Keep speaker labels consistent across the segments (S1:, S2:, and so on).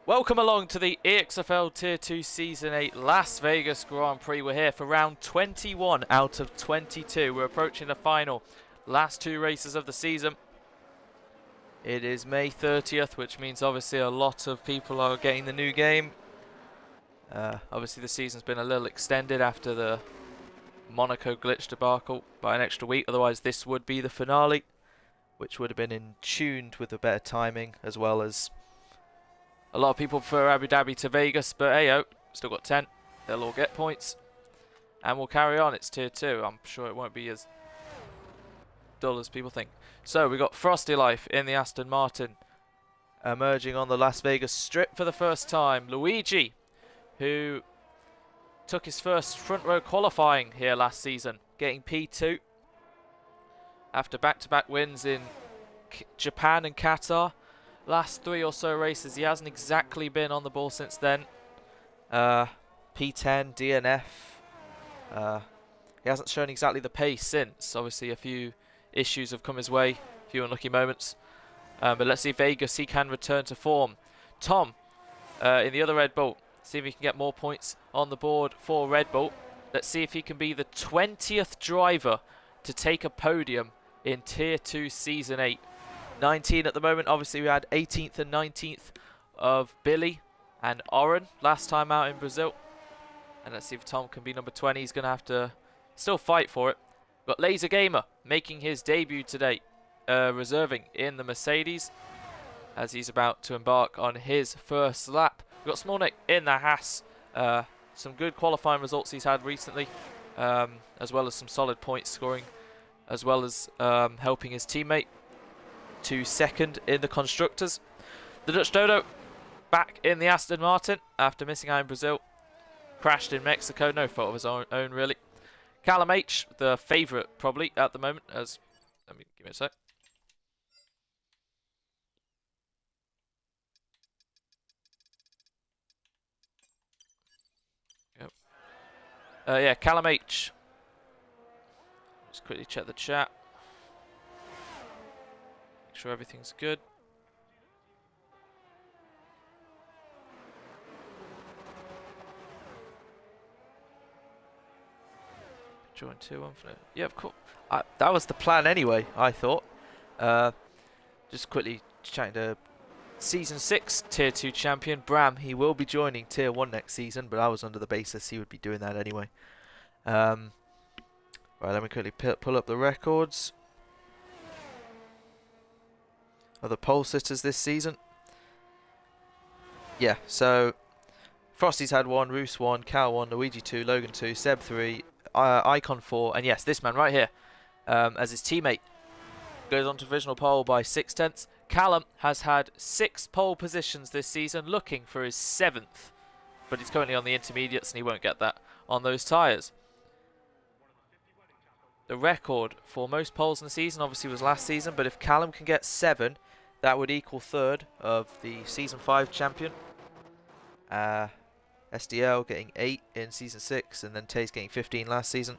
S1: Welcome along to the EXFL Tier 2 Season 8 Las Vegas Grand Prix. We're here for round 21 out of 22. We're approaching the final. Last two races of the season. It is May 30th, which means obviously a lot of people are getting the new game. Obviously the season's been a little extended after the Monaco glitch debacle by an extra week. Otherwise this would be the finale, which would have been in tuned with a better timing, as well as a lot of people prefer Abu Dhabi to Vegas, but hey, still got 10. They'll all get points. And we'll carry on. It's Tier 2. I'm sure it won't be as dull as people think. So, we got Frosty Life in the Aston Martin. Emerging on the Las Vegas Strip for the first time. Luigi, who took his first front row qualifying here last season, getting P2. After back-to-back wins in Japan and Qatar. Last 3 or so races, he hasn't exactly been on the ball since then. P10, DNF. He hasn't shown exactly the pace since. Obviously, a few issues have come his way, a few unlucky moments. But let's see if Vegas he can return to form. Tom, in the other Red Bull, see if he can get more points on the board for Red Bull. Let's see if he can be the 20th driver to take a podium in Tier 2 Season 8. 19 at the moment. Obviously we had 18th and 19th of Billy and Oren last time out in Brazil. And let's see if Tom can be number 20. He's going to have to still fight for it. We've got Laser Gamer making his debut today, reserving in the Mercedes as he's about to embark on his first lap. We've got Smolnik in the Haas. Some good qualifying results he's had recently, as well as some solid point scoring, as well as helping his teammate to second in the Constructors. The Dutch Dodo back in the Aston Martin after missing out in Brazil. Crashed in Mexico, no fault of his own really. Callum H, the favourite probably at the moment, as let me give me a sec. Yep. Yeah, Callum H. Just quickly check the chat. Make sure everything's good. Join 2-1 for it. Yeah, of course. That was the plan anyway, I thought. Just quickly chatting to Season 6 Tier 2 champion Bram. He will be joining Tier 1 next season, but I was under the basis he would be doing that anyway. Right, let me quickly pull up the records of the pole sitters this season. Yeah, so Frosty's had 1, Roos 1, Cal 1, Luigi 2, Logan 2, Seb 3, Icon 4, and yes, this man right here, as his teammate, goes on to provisional pole by 6/10. Callum has had 6 pole positions this season, looking for his 7th, but he's currently on the intermediates and he won't get that on those tyres. The record for most poles in the season obviously was last season, but if Callum can get 7, that would equal 3rd of the Season 5 champion. SDL getting 8 in Season 6, and then Taze getting 15 last season.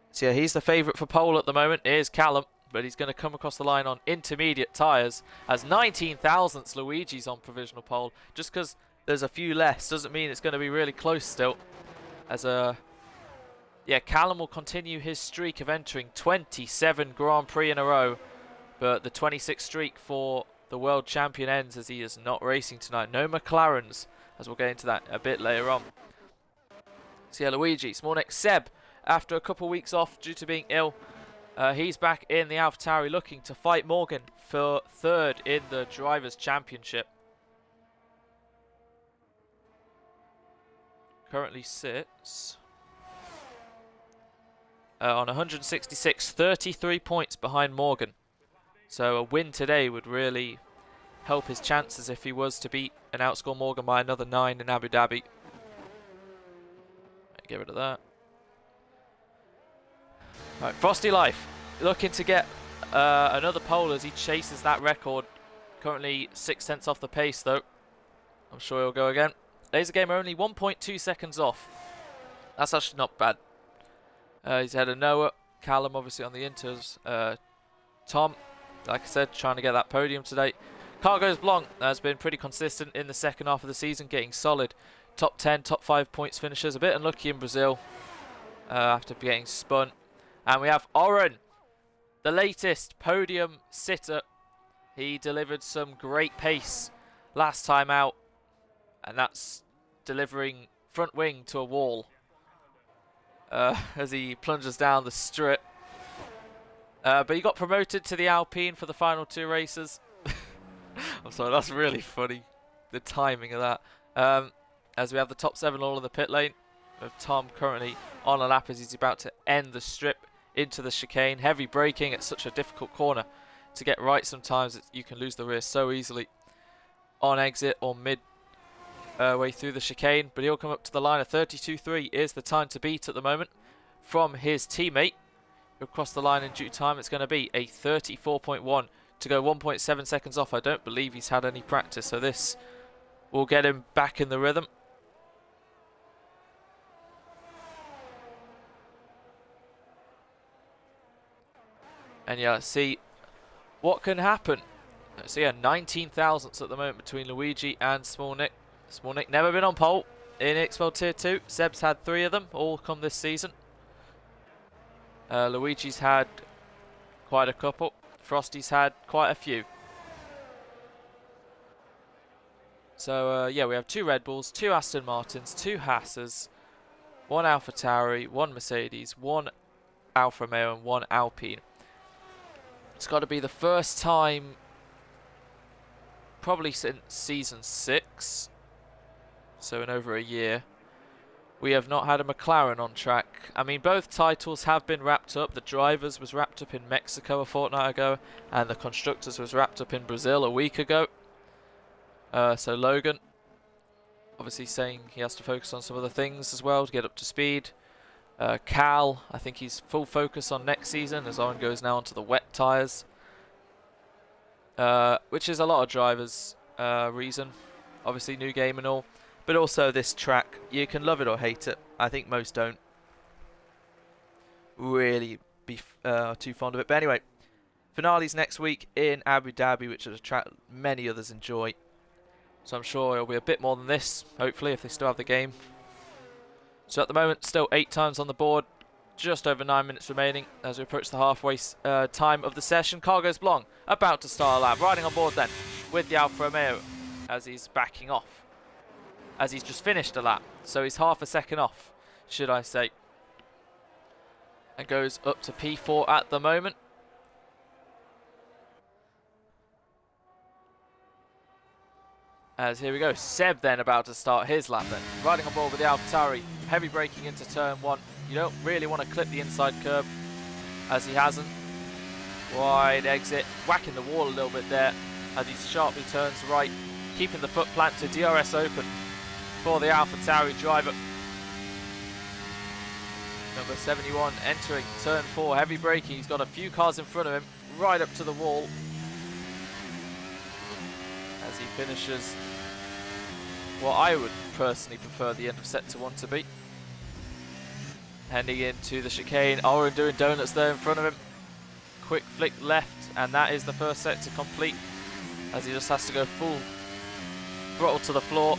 S1: So yeah, he's the favourite for pole at the moment, is Callum, but he's going to come across the line on intermediate tyres, as 19 thousandths Luigi's on provisional pole. Just because there's a few less doesn't mean it's going to be really close still. Yeah, Callum will continue his streak of entering 27 Grand Prix in a row, but the 26th streak for the world champion ends as he is not racing tonight. No McLarens, as we'll get into that a bit later on. So yeah, Luigi, Smolnik, Seb, after a couple of weeks off due to being ill, he's back in the AlphaTauri looking to fight Morgan for 3rd in the Drivers' Championship. Currently sits on 166, 33 points behind Morgan. So a win today would really help his chances if he was to beat and outscore Morgan by another 9 in Abu Dhabi. Get rid of that. Right, Frosty Life looking to get another pole as he chases that record. Currently 6/10 off the pace though. I'm sure he'll go again. Laser Gamer only 1.2 seconds off. That's actually not bad. He's ahead of Noah. Callum obviously on the inters. Tom, like I said, trying to get that podium today. Cargos Blanc has been pretty consistent in the second half of the season, getting solid top 10, top 5 points finishers. A bit unlucky in Brazil after getting spun. And we have Oren, the latest podium sitter. He delivered some great pace last time out, and that's delivering front wing to a wall as he plunges down the strip. But he got promoted to the Alpine for the final 2 races. I'm sorry, that's really funny, the timing of that. As we have the top 7 all in the pit lane, with Tom currently on a lap as he's about to end the strip into the chicane. Heavy braking at such a difficult corner to get right sometimes. You can lose the rear so easily on exit or mid way through the chicane. But he'll come up to the line of 32.3 is the time to beat at the moment from his teammate. He'll cross the line in due time. It's going to be a 34.1 to go 1.7 seconds off. I don't believe he's had any practice, so this will get him back in the rhythm. And yeah, let's see what can happen. So yeah, 19 thousandths at the moment between Luigi and Small Nick. Small Nick never been on pole in EXFL Tier 2. Seb's had 3 of them, all come this season. Luigi's had quite a couple. Frosty's had quite a few. So yeah, we have 2 Red Bulls, 2 Aston Martins, 2 Haas's, 1 Alpha Tauri, 1 Mercedes, 1 Alfa Romeo and 1 Alpine. It's got to be the first time, probably since season 6, so in over a year, we have not had a McLaren on track. I mean, both titles have been wrapped up. The drivers was wrapped up in Mexico a fortnight ago, and the constructors was wrapped up in Brazil a week ago. So Logan, obviously saying he has to focus on some other things as well to get up to speed. Cal, I think he's full focus on next season as Owen goes now onto the wet tyres. Which is a lot of drivers' reason. Obviously new game and all. But also this track, you can love it or hate it. I think most don't really be too fond of it. But anyway, finales next week in Abu Dhabi, which is a track many others enjoy. So I'm sure it'll be a bit more than this, hopefully, if they still have the game. So at the moment, still 8 times on the board. Just over 9 minutes remaining as we approach the halfway time of the session. Cargos Blanc about to start a lap. Riding on board then with the Alfa Romeo as he's backing off. As he's just finished a lap. So he's half a second off, should I say. And goes up to P4 at the moment. As here we go, Seb then about to start his lap then. Riding on board with the AlphaTauri, heavy braking into turn 1. You don't really want to clip the inside curb, as he hasn't. Wide exit, whacking the wall a little bit there, as he sharply turns right, keeping the foot plant to DRS open for the AlphaTauri driver. Number 71 entering turn 4, heavy braking, he's got a few cars in front of him, right up to the wall. As he finishes what I would personally prefer the end of sector 1 to be. Heading into the chicane, Oren doing donuts there in front of him. Quick flick left, and that is the first sector complete, as he just has to go full throttle to the floor.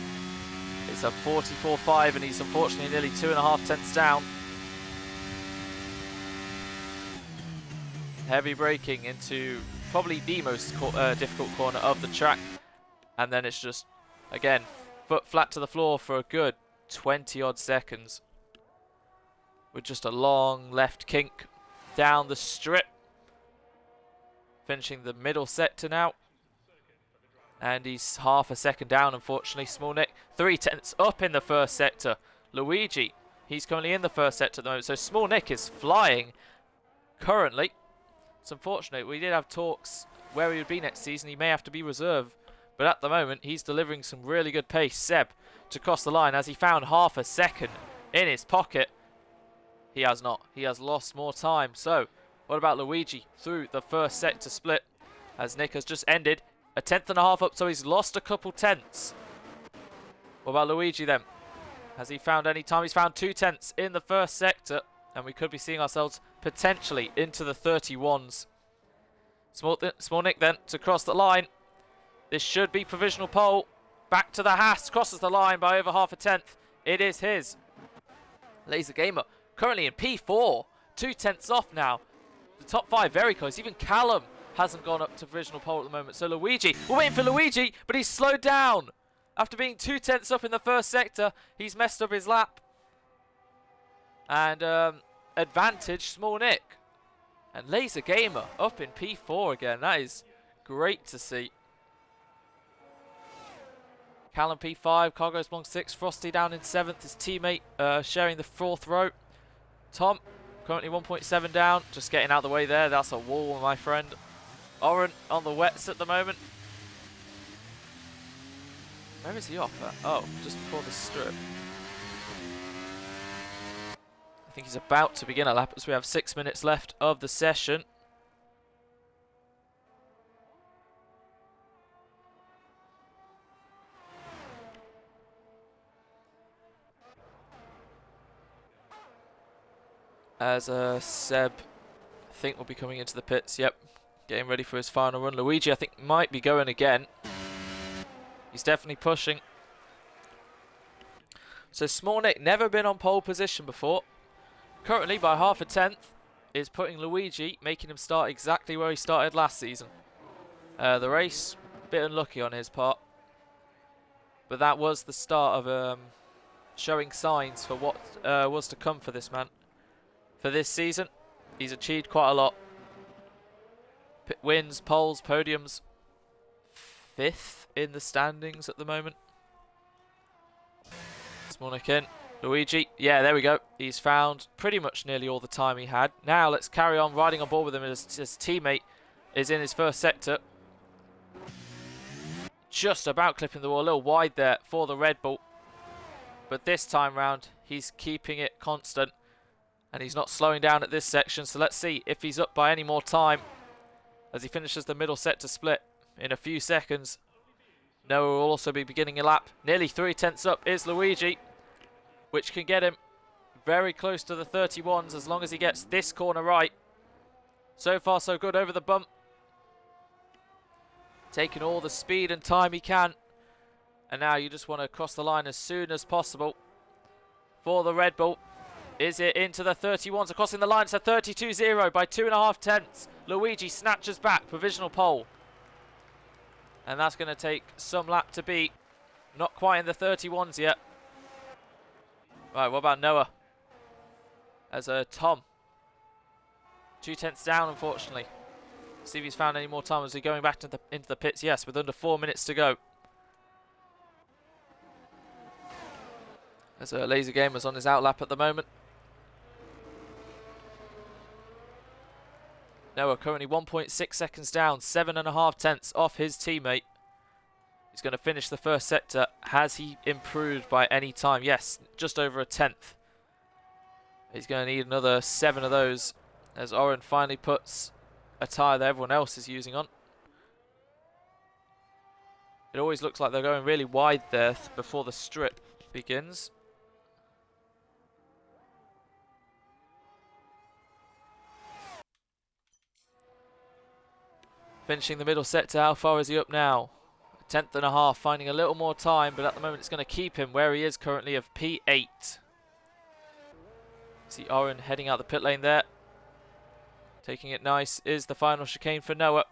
S1: It's a 44.5, and he's unfortunately nearly 2.5 tenths down. Heavy braking into probably the most difficult corner of the track. And then it's just, again, foot flat to the floor for a good 20 odd seconds. With just a long left kink down the strip. Finishing the middle sector now. And he's half a second down, unfortunately. Small Nick, 3 tenths up in the first sector. Luigi, he's currently in the first sector at the moment. So Small Nick is flying currently. It's unfortunate. We did have talks where he would be next season. He may have to be reserve. But at the moment, he's delivering some really good pace. Seb to cross the line as he found half a second in his pocket. He has not. He has lost more time. So, what about Luigi through the first sector split? As Nick has just ended. A 1.5 up, so he's lost a couple tenths. What about Luigi then? Has he found any time? He's found 2 tenths in the first sector. And we could be seeing ourselves potentially into the 31s. Small Nick then to cross the line. This should be provisional pole. Back to the Haas, crosses the line by over half a tenth. It is his. Laser Gamer currently in P4, 2 tenths off now. The top 5 very close. Even Callum hasn't gone up to provisional pole at the moment. So Luigi, we're waiting for Luigi, but he's slowed down. After being 2 tenths up in the first sector, he's messed up his lap. And advantage Small Nick. And Laser Gamer up in P4 again. That is great to see. Callum P5, Cargo's Blanc 6, Frosty down in 7th, his teammate sharing the 4th row. Tom, currently 1.7 down, just getting out of the way there, that's a wall, my friend. Oren on the wets at the moment. Where is he off at? Oh, just before the strip. I think he's about to begin a lap as we have 6 minutes left of the session. As Seb, I think, will be coming into the pits. Yep, getting ready for his final run. Luigi, I think, might be going again. He's definitely pushing. So Small Nick, never been on pole position before. Currently, by half a tenth, is putting Luigi, making him start exactly where he started last season. The race, a bit unlucky on his part. But that was the start of showing signs for what was to come for this man. For this season, he's achieved quite a lot. Wins, poles, podiums. 5th in the standings at the moment. Small Nick in. Luigi, yeah, there we go. He's found pretty much nearly all the time he had. Now let's carry on riding on board with him as his teammate is in his first sector. Just about clipping the wall, a little wide there for the Red Bull. But this time round, he's keeping it constant. And he's not slowing down at this section, so let's see if he's up by any more time as he finishes the middle sector split in a few seconds. Noah will also be beginning a lap. Nearly 3 tenths up is Luigi, which can get him very close to the 31s as long as he gets this corner right. So far, so good over the bump. Taking all the speed and time he can. And now you just want to cross the line as soon as possible for the Red Bull. Is it into the 31s? Crossing the line, it's a 32-0 by 2.5 tenths. Luigi snatches back, provisional pole. And that's going to take some lap to beat. Not quite in the 31s yet. Right, what about Noah? As Tom. 2 tenths down, unfortunately. See if he's found any more time as we're going back to into the pits. Yes, with under 4 minutes to go. As Laser Gamer's on his outlap at the moment. Noah currently 1.6 seconds down, 7.5 tenths off his teammate. He's going to finish the first sector. Has he improved by any time? Yes, just over a tenth. He's going to need another 7 of those as Oren finally puts a tyre that everyone else is using on. It always looks like they're going really wide there before the strip begins. Finishing the middle sector, how far is he up now? 1.5 tenths, finding a little more time, but at the moment it's going to keep him where he is currently of P8. See Oren heading out the pit lane there. Taking it nice is the final chicane for Noah.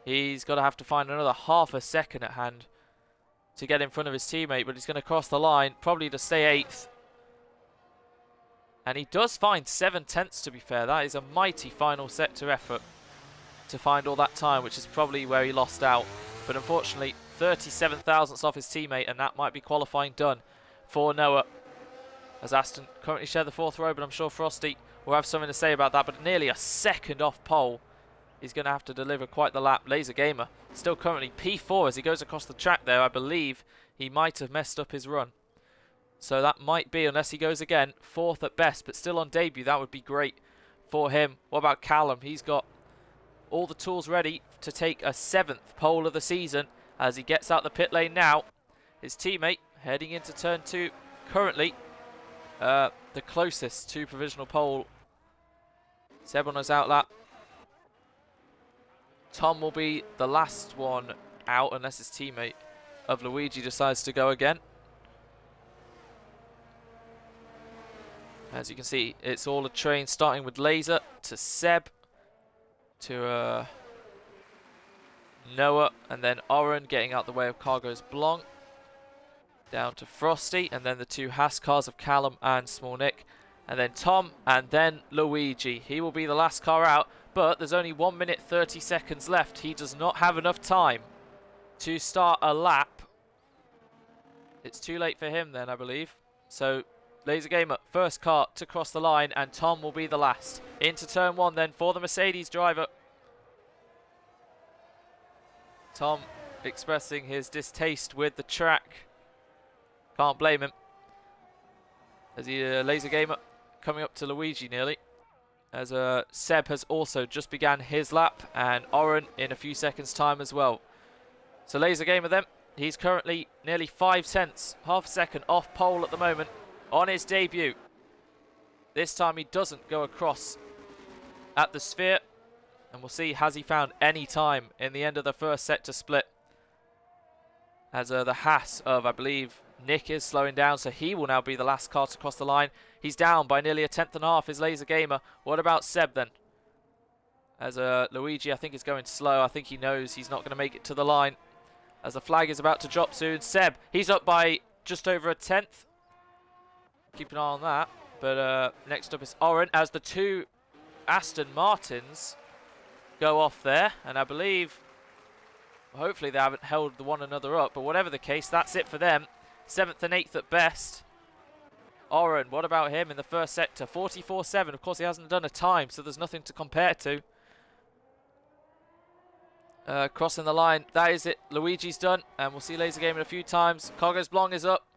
S1: He's got to have to find another half a second at hand to get in front of his teammate, but he's going to cross the line, probably to stay 8th. And he does find 7 tenths, to be fair. That is a mighty final sector effort to find all that time, which is probably where he lost out. But unfortunately, 37 thousandths off his teammate, and that might be qualifying done for Noah. As Aston currently share the 4th row, but I'm sure Frosty will have something to say about that. But nearly a second off pole. He's going to have to deliver quite the lap. Laser Gamer still currently P4 as he goes across the track there. I believe he might have messed up his run. So that might be, unless he goes again, 4th at best, but still on debut. That would be great for him. What about Callum? He's got all the tools ready to take a 7th pole of the season as he gets out the pit lane now. His teammate heading into turn 2 currently the closest to provisional pole. Seb on his outlap. Tom will be the last one out unless his teammate of Luigi decides to go again. As you can see, it's all a train starting with Laser to Seb to Noah, and then Oren getting out the way of Cargo's Blanc. Down to Frosty, and then the two Haas cars of Callum and Small Nick. And then Tom, and then Luigi. He will be the last car out, but there's only 1 minute 30 seconds left. He does not have enough time to start a lap. It's too late for him then, I believe. So, Laser Gamer, first car to cross the line, and Tom will be the last. Into turn 1 then for the Mercedes driver. Tom expressing his distaste with the track. Can't blame him. As he Laser Gamer coming up to Luigi nearly. As Seb has also just began his lap, and Oren in a few seconds time as well. So Laser Gamer then, he's currently nearly 5 tenths, half a second off pole at the moment on his debut. This time he doesn't go across at the sphere, and we'll see has he found any time in the end of the first set to split. As the Haas of, I believe, Nick is slowing down, so he will now be the last car to cross the line. He's down by nearly 1/10 and a half, is Laser Gamer. What about Seb then? As Luigi, I think, is going slow. I think he knows he's not going to make it to the line. As the flag is about to drop soon. Seb, he's up by just over 1/10. Keep an eye on that. But next up is Oren, as the two Aston Martins go off there. And I believe, hopefully they haven't held one another up. But whatever the case, that's it for them. 7th and 8th at best. Oren, what about him in the first sector? 44.7. Of course, he hasn't done a time, so there's nothing to compare to. Crossing the line. That is it. Luigi's done, and we'll see Laser Gaming a few times. Cargo's Blanc is up.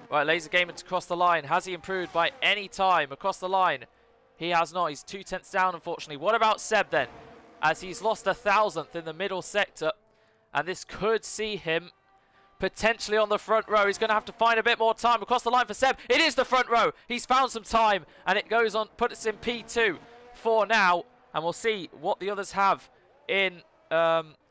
S1: Right, Laser Gaming to cross the line. Has he improved by any time across the line? He has not. He's 2 tenths down, unfortunately. What about Seb then? As he's lost 1,000th in the middle sector, and this could see him potentially on the front row. He's going to have to find a bit more time across the line for Seb. It is the front row. He's found some time, and it goes on, puts us in P2 for now, and we'll see what the others have in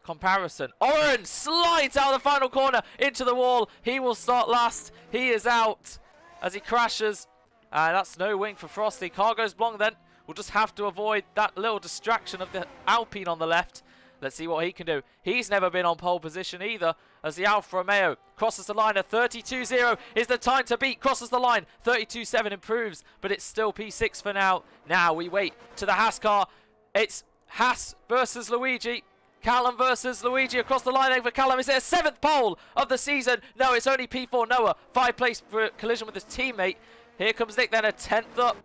S1: comparison. Oren slides out of the final corner into the wall. He will start last. He is out as he crashes. That's no wing for Frosty. Cargo's Blanc then will just have to avoid that little distraction of the Alpine on the left. Let's see what he can do. He's never been on pole position either, as the Alfa Romeo crosses the line at 32.0 is the time to beat. Crosses the line. 32.7 improves, but it's still P6 for now. Now we wait to the Haas car. It's Haas versus Luigi. Callum versus Luigi across the line for Callum. Is it a 7th pole of the season? No, it's only P4. Noah, 5 place for a collision with his teammate. Here comes Nick then, a 10th up.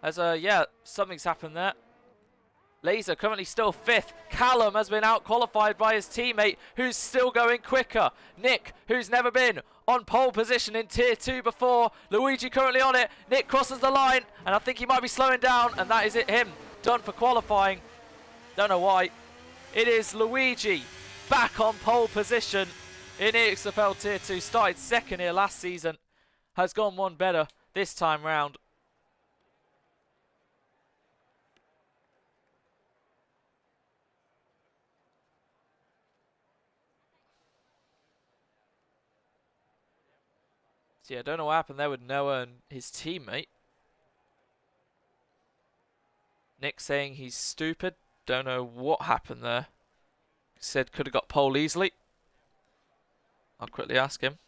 S1: As yeah, something's happened there. Laser currently still 5th. Callum has been out-qualified by his teammate, who's still going quicker. Nick, who's never been on pole position in Tier 2 before. Luigi currently on it. Nick crosses the line, and I think he might be slowing down, and that is it, him. Done for qualifying. Don't know why. It is Luigi back on pole position in EXFL Tier 2. Started 2nd here last season. Has gone one better this time round. So yeah, I don't know what happened there with Noah and his teammate. Nick saying he's stupid. Don't know what happened there. Said could have got pole easily. I'll quickly ask him.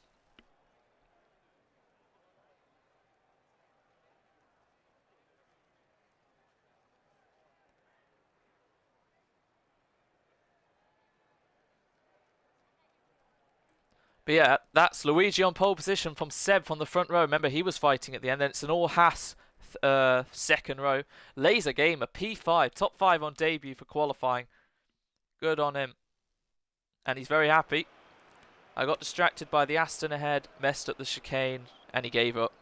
S1: But yeah, that's Luigi on pole position from Seb from the front row. Remember, he was fighting at the end. Then it's an all Haas 2nd row. Laser Gamer, P5, top 5 on debut for qualifying. Good on him. And he's very happy. I got distracted by the Aston ahead, messed up the chicane, and he gave up.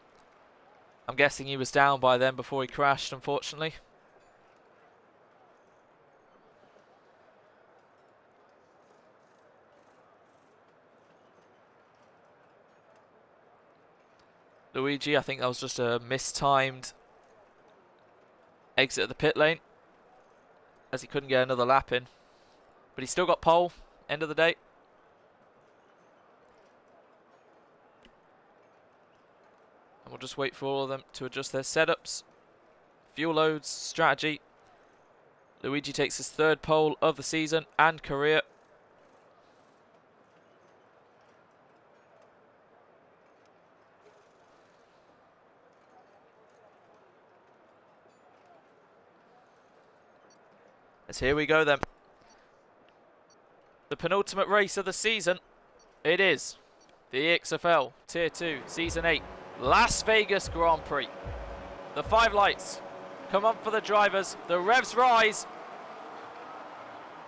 S1: I'm guessing he was down by then before he crashed, unfortunately. Luigi, I think that was just a mistimed exit of the pit lane, as he couldn't get another lap in. But he's still got pole, end of the day. And we'll just wait for all of them to adjust their setups. Fuel loads, strategy. Luigi takes his 3rd pole of the season and career. As here we go then. The penultimate race of the season. It is the EXFL Tier 2 Season 8 Las Vegas Grand Prix. The 5 lights come on for the drivers. The revs rise.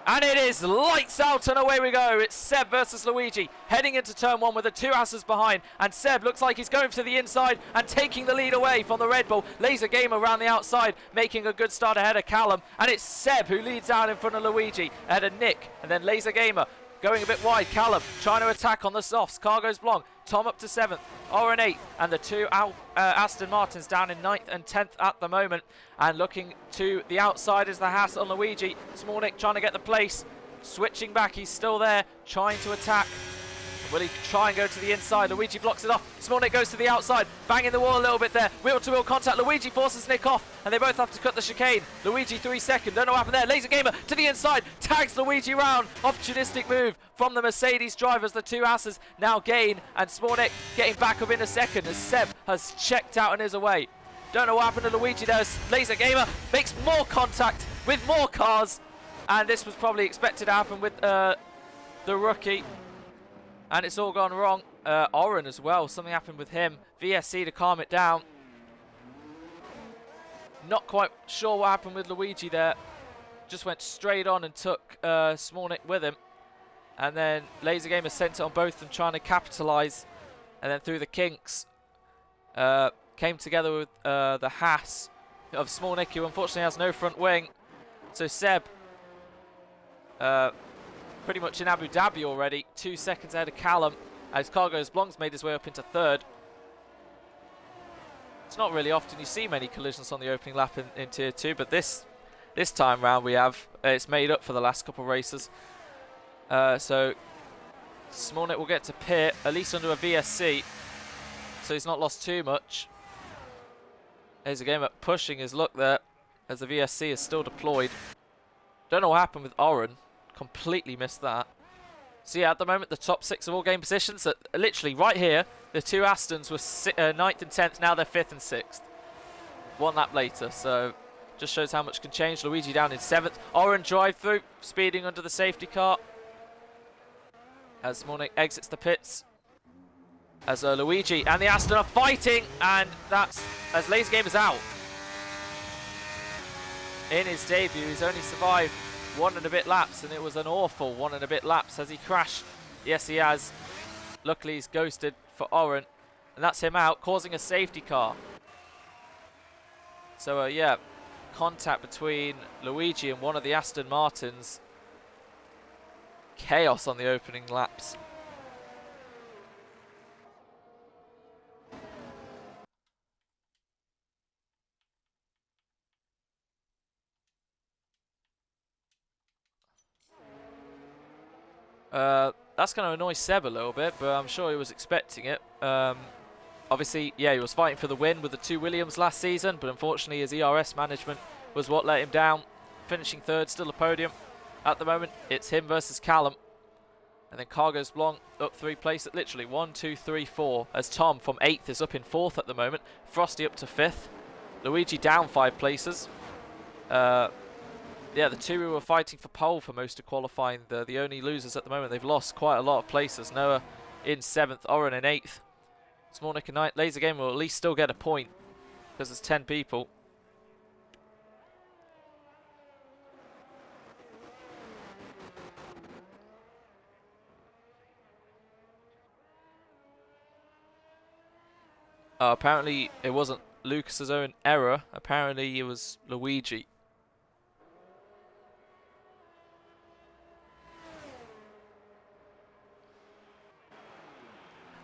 S1: And it is lights out and away we go. It's Seb versus Luigi heading into turn 1 with the 2 asses behind. And Seb looks like he's going to the inside and taking the lead away from the Red Bull. Laser Gamer around the outside making a good start ahead of Callum. And it's Seb who leads out in front of Luigi ahead of Nick. And then Laser Gamer going a bit wide. Callum trying to attack on the softs. Car goes long. Tom up to 7th, Oren 8th, and the 2 Aston Martins down in 9th and 10th at the moment. And looking to the outside is the Haas on Luigi. Smolnik trying to get the place, switching back, he's still there, trying to attack. Will he try and go to the inside? Luigi blocks it off. Smolnik goes to the outside, banging the wall a little bit there. Wheel-to-wheel contact. Luigi forces Nick off, and they both have to cut the chicane. Luigi 3 second. Don't know what happened there. Laser Gamer to the inside, tags Luigi round. Opportunistic move from the Mercedes drivers. The 2 asses now gain, and Smolnik getting back up in a second as Seb has checked out and is away. Don't know what happened to Luigi there. Laser Gamer makes more contact with more cars, and this was probably expected to happen with the rookie. And it's all gone wrong. Oren as well, something happened with him. VSC to calm it down. Not quite sure what happened with Luigi there. Just went straight on and took Smolnik with him. And then Laser Gamer sent it on both of them, trying to capitalise. And then through the kinks, came together with the Haas of Smolnik, who unfortunately has no front wing. So Seb pretty much in Abu Dhabi already, 2 seconds ahead of Callum, as Cargo's Blanc's made his way up into 3rd. It's not really often you see many collisions on the opening lap in Tier 2, but this time round we have. It's made up for the last couple of races. So Smolnik will get to pit, at least under a VSC, so he's not lost too much. There's a game at pushing his luck there, as the VSC is still deployed. Don't know what happened with Oren. Completely missed that. So yeah, at the moment, the top 6 of all game positions, literally right here, the 2 Astons were 9th and 10th, now they're 5th and 6th. 1 lap later, so just shows how much can change. Luigi down in 7th. Oren drive through, speeding under the safety car. As Smolnik exits the pits. As Luigi and the Aston are fighting, and that's as Laser Gamer's out. In his debut, he's only survived 1 and a bit laps, and it was an awful 1 and a bit laps as he crashed. Yes, he has. Luckily, he's ghosted for Oren, and that's him out, causing a safety car. So, yeah, contact between Luigi and one of the Aston Martins. Chaos on the opening laps. That's going to annoy Seb a little bit, but I'm sure he was expecting it. Obviously, yeah, he was fighting for the win with the 2 Williams last season, but unfortunately his ERS management was what let him down. Finishing 3rd, still a podium. At the moment, it's him versus Callum. And then Cargo's Blanc up 3 places, literally 1, 2, 3, 4, as Tom from 8th is up in 4th at the moment. Frosty up to 5th. Luigi down 5 places. Yeah, the 2 who were fighting for pole for most of qualifying, the only losers at the moment. They've lost quite a lot of places. Noah in 7th, Oren in 8th. Smolnik and Knight. Laser Game will at least still get a point because there's 10 people. Apparently it wasn't Lucas's own error. Apparently it was Luigi.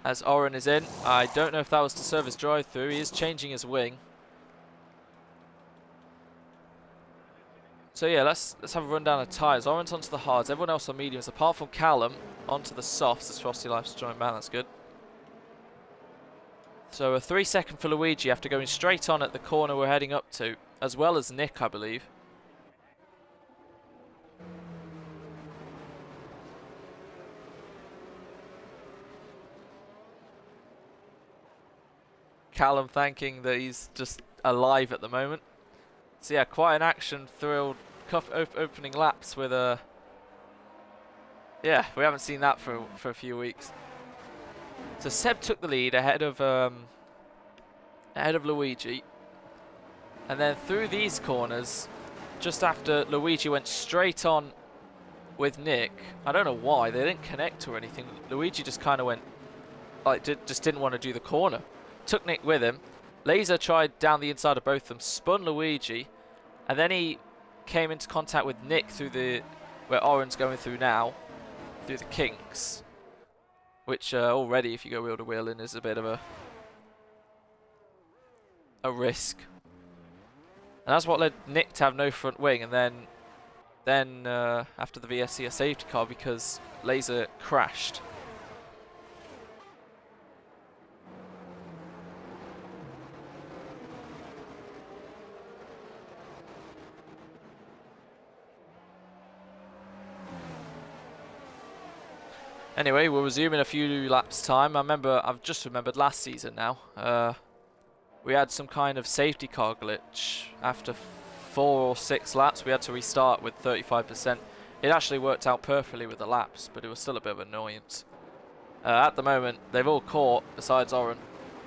S1: As Oren is in. I don't know if that was to serve his drive-through. He is changing his wing. So So yeah, let's have a rundown of tyres. Orange onto the hards, everyone else on mediums, apart from Callum, onto the softs as Frosty Life's joined man, that's good. So a 3-second for Luigi after going straight on at the corner we're heading up to, as well as Nick, I believe. Callum thanking that he's just alive at the moment. So yeah, quite an action-thrilled opening laps with a... Yeah, we haven't seen that for a few weeks. So Seb took the lead ahead of Luigi. And then through these corners, just after Luigi went straight on with Nick, I don't know why, they didn't connect or anything. Luigi just kind of went, like, just didn't want to do the corner. Took Nick with him. Laser tried down the inside of both of them, spun Luigi, and then he came into contact with Nick through where Oren's going through now, through the kinks, which already, if you go wheel to wheel in, is a bit of a risk. And that's what led Nick to have no front wing, and then after the VSC a safety car because Laser crashed. Anyway, we'll resume in a few laps time. I've just remembered last season now. We had some kind of safety car glitch. After 4 or 6 laps, we had to restart with 35%. It actually worked out perfectly with the laps, but it was still a bit of an annoyance. At the moment, they've all caught, besides Oren,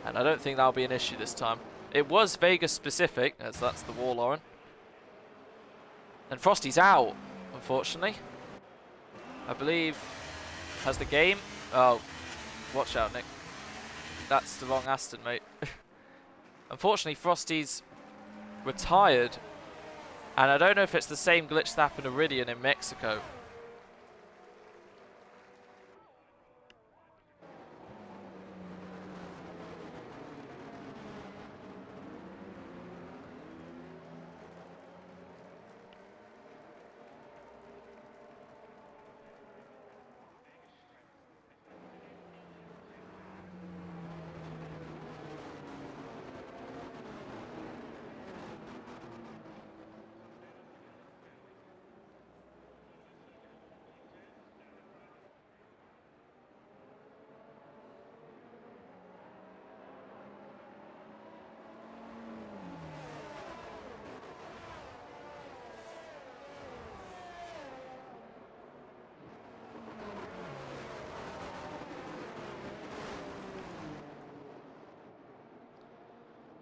S1: and I don't think that'll be an issue this time. It was Vegas specific, as that's the wall, Oren. And Frosty's out, unfortunately. I believe... Has the game? Oh, watch out, Nick. That's the wrong Aston, mate. Unfortunately, Frosty's retired, and I don't know if it's the same glitch that happened to Iridian in Mexico.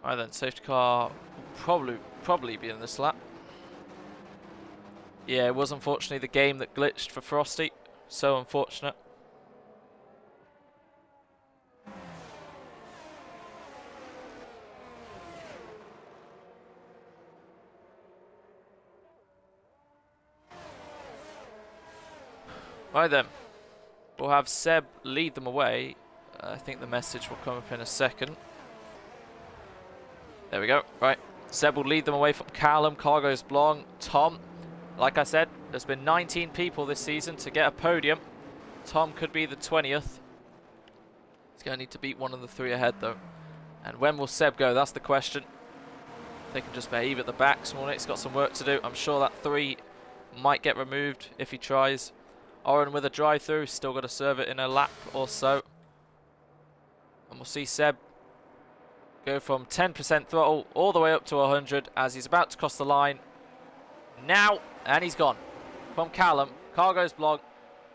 S1: Alright then, safety car will probably be in this lap. Yeah, it was unfortunately the game that glitched for Frosty. So unfortunate. Right then, we'll have Seb lead them away. I think the message will come up in a second. There we go. Right, Seb will lead them away from Callum, Cargo's Blanc, Tom. Like I said, there's been 19 people this season to get a podium. Tom could be the 20th. He's going to need to beat one of the 3 ahead though. And when will Seb go? That's the question. They can just behave at the back. Smolnik's got some work to do. I'm sure that 3 might get removed if he tries. Oren with a drive-through, still got to serve it in a lap or so. And we'll see Seb go from 10% throttle all the way up to 100 as he's about to cross the line. Now, and he's gone. From Callum, Cargo's Blanc,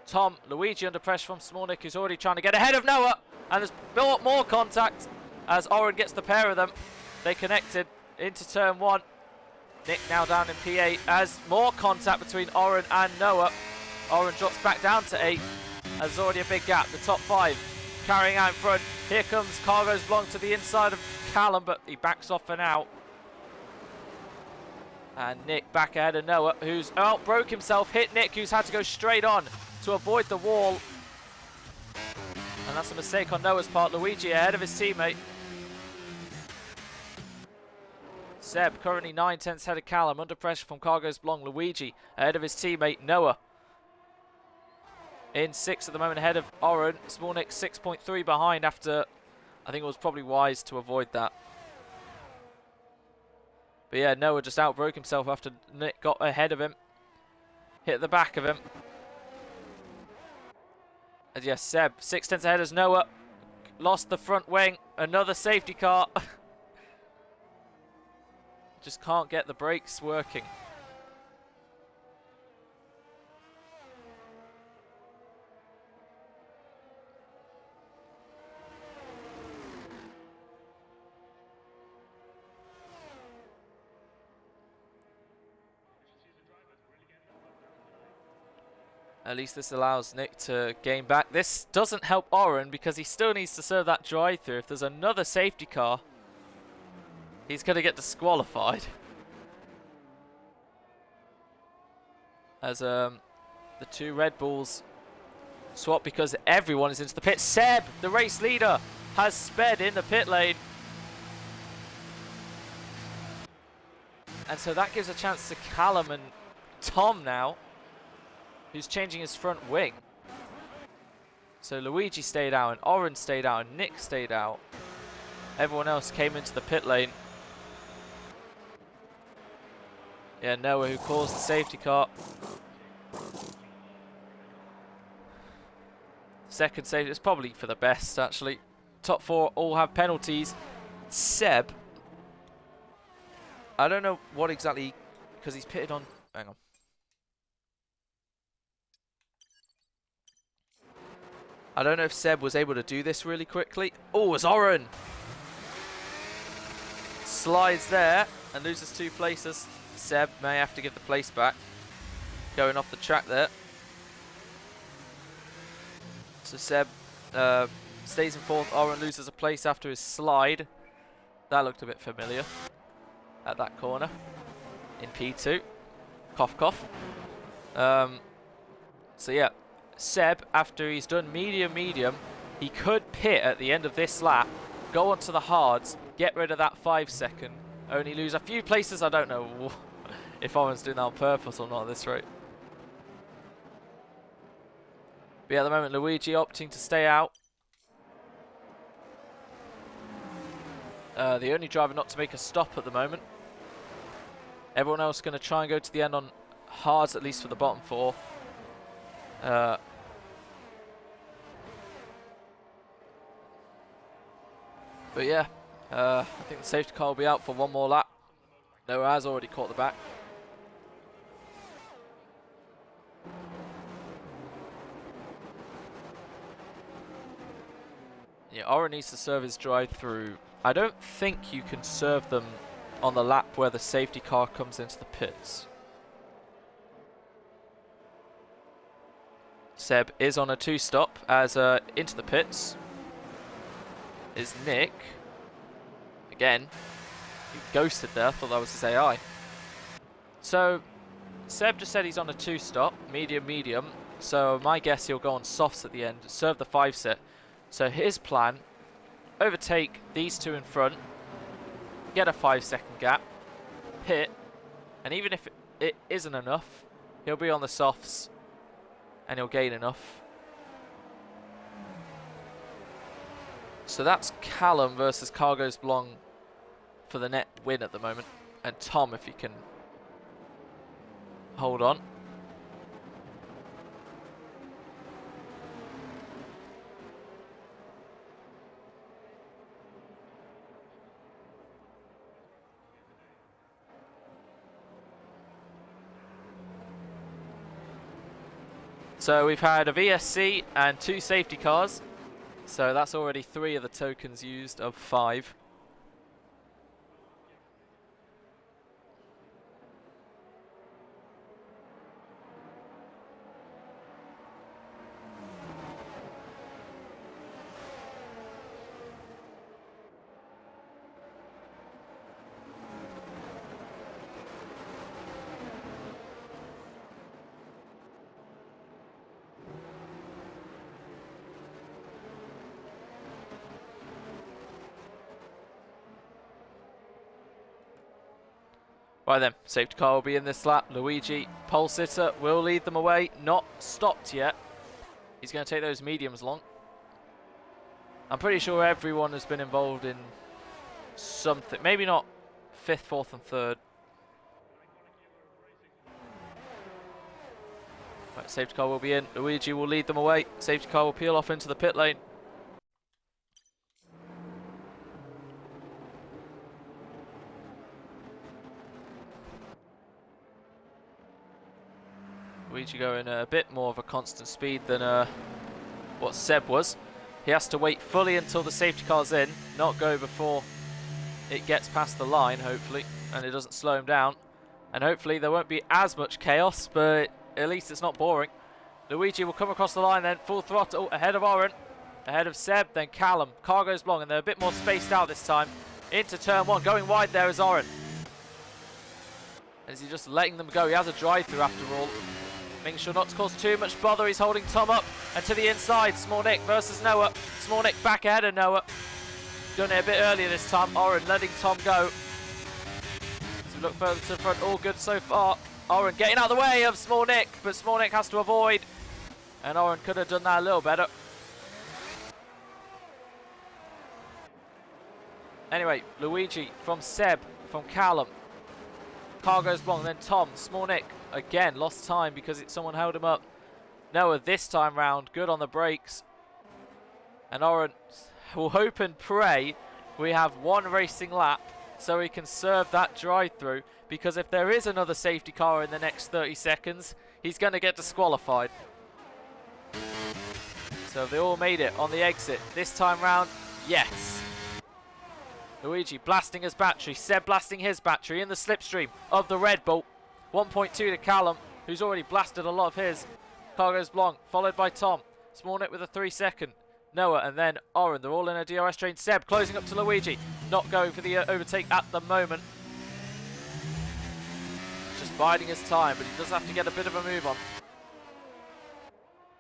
S1: Tom, Luigi under pressure from Smolnik, who's already trying to get ahead of Noah. And there's built up more contact as Oren gets the pair of them. They connected into turn 1. Nick now down in P8 as more contact between Oren and Noah. Oren drops back down to 8. There's already a big gap. The top 5 carrying out in front. Here comes Cargo's Blanc to the inside of Callum, but he backs off for now. And Nick back ahead of Noah, who's broke himself, hit Nick, who's had to go straight on to avoid the wall. And that's a mistake on Noah's part. Luigi ahead of his teammate. Seb currently 9/10 ahead of Callum, under pressure from Cargo's Blong. Luigi ahead of his teammate Noah. In 6th at the moment ahead of Oren. Smolnik 6.3 behind after, I think it was probably wise to avoid that. But yeah, Noah just outbroke himself after Nick got ahead of him. Hit the back of him. And yes, Seb 6/10 ahead as Noah. Lost the front wing. Another safety car. Just can't get the brakes working. At least this allows Nick to gain back. This doesn't help Oren because he still needs to serve that drive-through. If there's another safety car, he's going to get disqualified. As the two Red Bulls swap because everyone is into the pit. Seb, the race leader, has sped in the pit lane. And so that gives a chance to Callum and Tom now, who's changing his front wing. So Luigi stayed out, and Oren stayed out, and Nick stayed out. Everyone else came into the pit lane. Yeah, Noah who caused the safety car. Second safety, it's probably for the best actually. Top 4 all have penalties. Seb, I don't know what exactly, because he's pitted on, hang on. I don't know if Seb was able to do this really quickly. Oh, it's Oren. Slides there and loses 2 places. Seb may have to give the place back. Going off the track there. So Seb stays in 4th. Oren loses a place after his slide. That looked a bit familiar at that corner in P2. Cough, cough. So yeah. Seb, after he's done medium, he could pit at the end of this lap, go onto the hards, get rid of that 5 second, only lose a few places. I don't know if Owen's doing that on purpose or not at this rate. But yeah, at the moment, Luigi opting to stay out. The only driver not to make a stop at the moment. Everyone else going to try and go to the end on hards, at least for the bottom 4. But yeah, I think the safety car will be out for one more lap. Noah has already caught the back. Yeah, Oren needs to serve his drive through. I don't think you can serve them on the lap where the safety car comes into the pits. Seb is on a 2-stop as into the pits is Nick. Again, he ghosted there. I thought that was his AI. So Seb just said he's on a 2-stop, medium. So my guess he'll go on softs at the end, serve the 5 set. So his plan, overtake these 2 in front, get a 5 second gap, pit, and even if it isn't enough, he'll be on the softs and he'll gain enough. So that's Callum versus Cargo's Blong for the net win at the moment. And Tom, if he can hold on. So we've had a VSC and 2 safety cars. So that's already 3 of the tokens used of 5. Right then, safety car will be in this lap. Luigi, pole sitter, will lead them away. Not stopped yet. He's going to take those mediums long. I'm pretty sure everyone has been involved in something. Maybe not 5th, 4th and 3rd. Right, safety car will be in. Luigi will lead them away. Safety car will peel off into the pit lane. Luigi going a bit more of a constant speed than what Seb was. He has to wait fully until the safety car's in, not go before it gets past the line, hopefully, and it doesn't slow him down. And hopefully there won't be as much chaos, but at least it's not boring. Luigi will come across the line then, full throttle, ahead of Oren, ahead of Seb, then Callum. Car goes long, and they're a bit more spaced out this time. Into turn 1, going wide there is Oren. Is he just letting them go? He has a drive-through after all. Making sure not to cause too much bother. He's holding Tom up. And to the inside, Smolnik versus Noah. Smolnik back ahead of Noah. Done it a bit earlier this time. Oren letting Tom go. As we look further to the front, all good so far. Oren getting out of the way of Smolnik, but Smolnik has to avoid. And Oren could have done that a little better. Anyway, Luigi from Seb, from Callum. Car goes long, then Tom, Smolnik. Again, lost time because someone held him up. Noah this time round, good on the brakes. And Oren will hope and pray we have one racing lap so he can serve that drive-through, because if there is another safety car in the next 30 seconds, he's going to get disqualified. So they all made it on the exit. This time round, yes. Luigi blasting his battery, Seb blasting his battery in the slipstream of the Red Bull. 1.2 to Callum, who's already blasted a lot of his. Car goes long, followed by Tom. Smolnik with a 3-second. Noah and then Oren. They're all in a DRS train. Seb closing up to Luigi. Not going for the overtake at the moment. Just biding his time, but he does have to get a bit of a move on.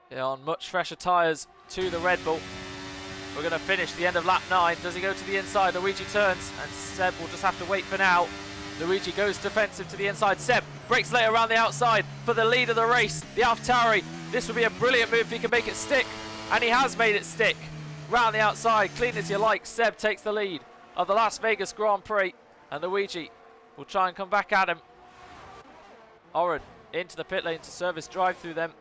S1: Yeah, on much fresher tyres to the Red Bull. We're going to finish the end of lap 9. Does he go to the inside? Luigi turns, and Seb will just have to wait for now. Luigi goes defensive to the inside. Seb breaks later around the outside for the lead of the race. The AlphaTauri. This would be a brilliant move if he can make it stick. And he has made it stick. Round the outside, clean as you like. Seb takes the lead of the Las Vegas Grand Prix. And Luigi will try and come back at him. Oren into the pit lane to service drive through them.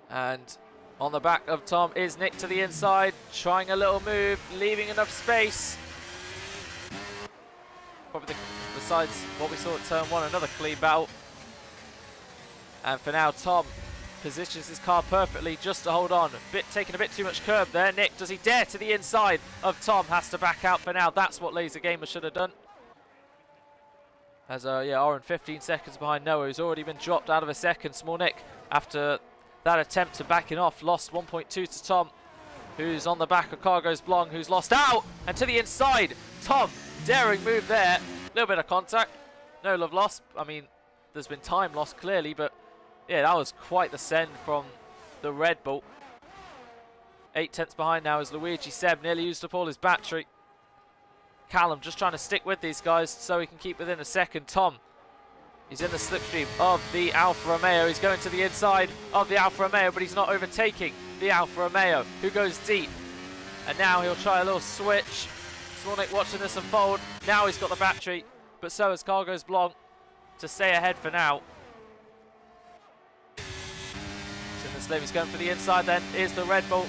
S1: And on the back of Tom is Nick to the inside. Trying a little move, leaving enough space. Probably besides what we saw at turn 1, another clean battle. And for now, Tom positions his car perfectly just to hold on. Taking a bit too much curb there. Nick, does he dare to the inside of Tom? Has to back out for now. That's what Laser Gamer should have done. As Oren 15 seconds behind Noah, who's already been dropped out of a second. Smolnik, after that attempt to backing off, lost 1.2 to Tom, who's on the back of Cargo's Blong, who's lost out. And to the inside, Tom. Daring move there. A little bit of contact. No love lost. I mean, there's been time lost clearly, but yeah, that was quite the send from the Red Bull. 8 tenths behind now is Luigi. Seb nearly used up all his battery. Callum just trying to stick with these guys so he can keep within a second. Tom, he's in the slipstream of the Alfa Romeo. He's going to the inside of the Alfa Romeo, but he's not overtaking the Alfa Romeo, who goes deep. And now he'll try a little switch. Smolnik watching this unfold. Now he's got the battery, but so has Cargo's Blong to stay ahead for now. So the Slim is going for the inside then. Is the Red Bull.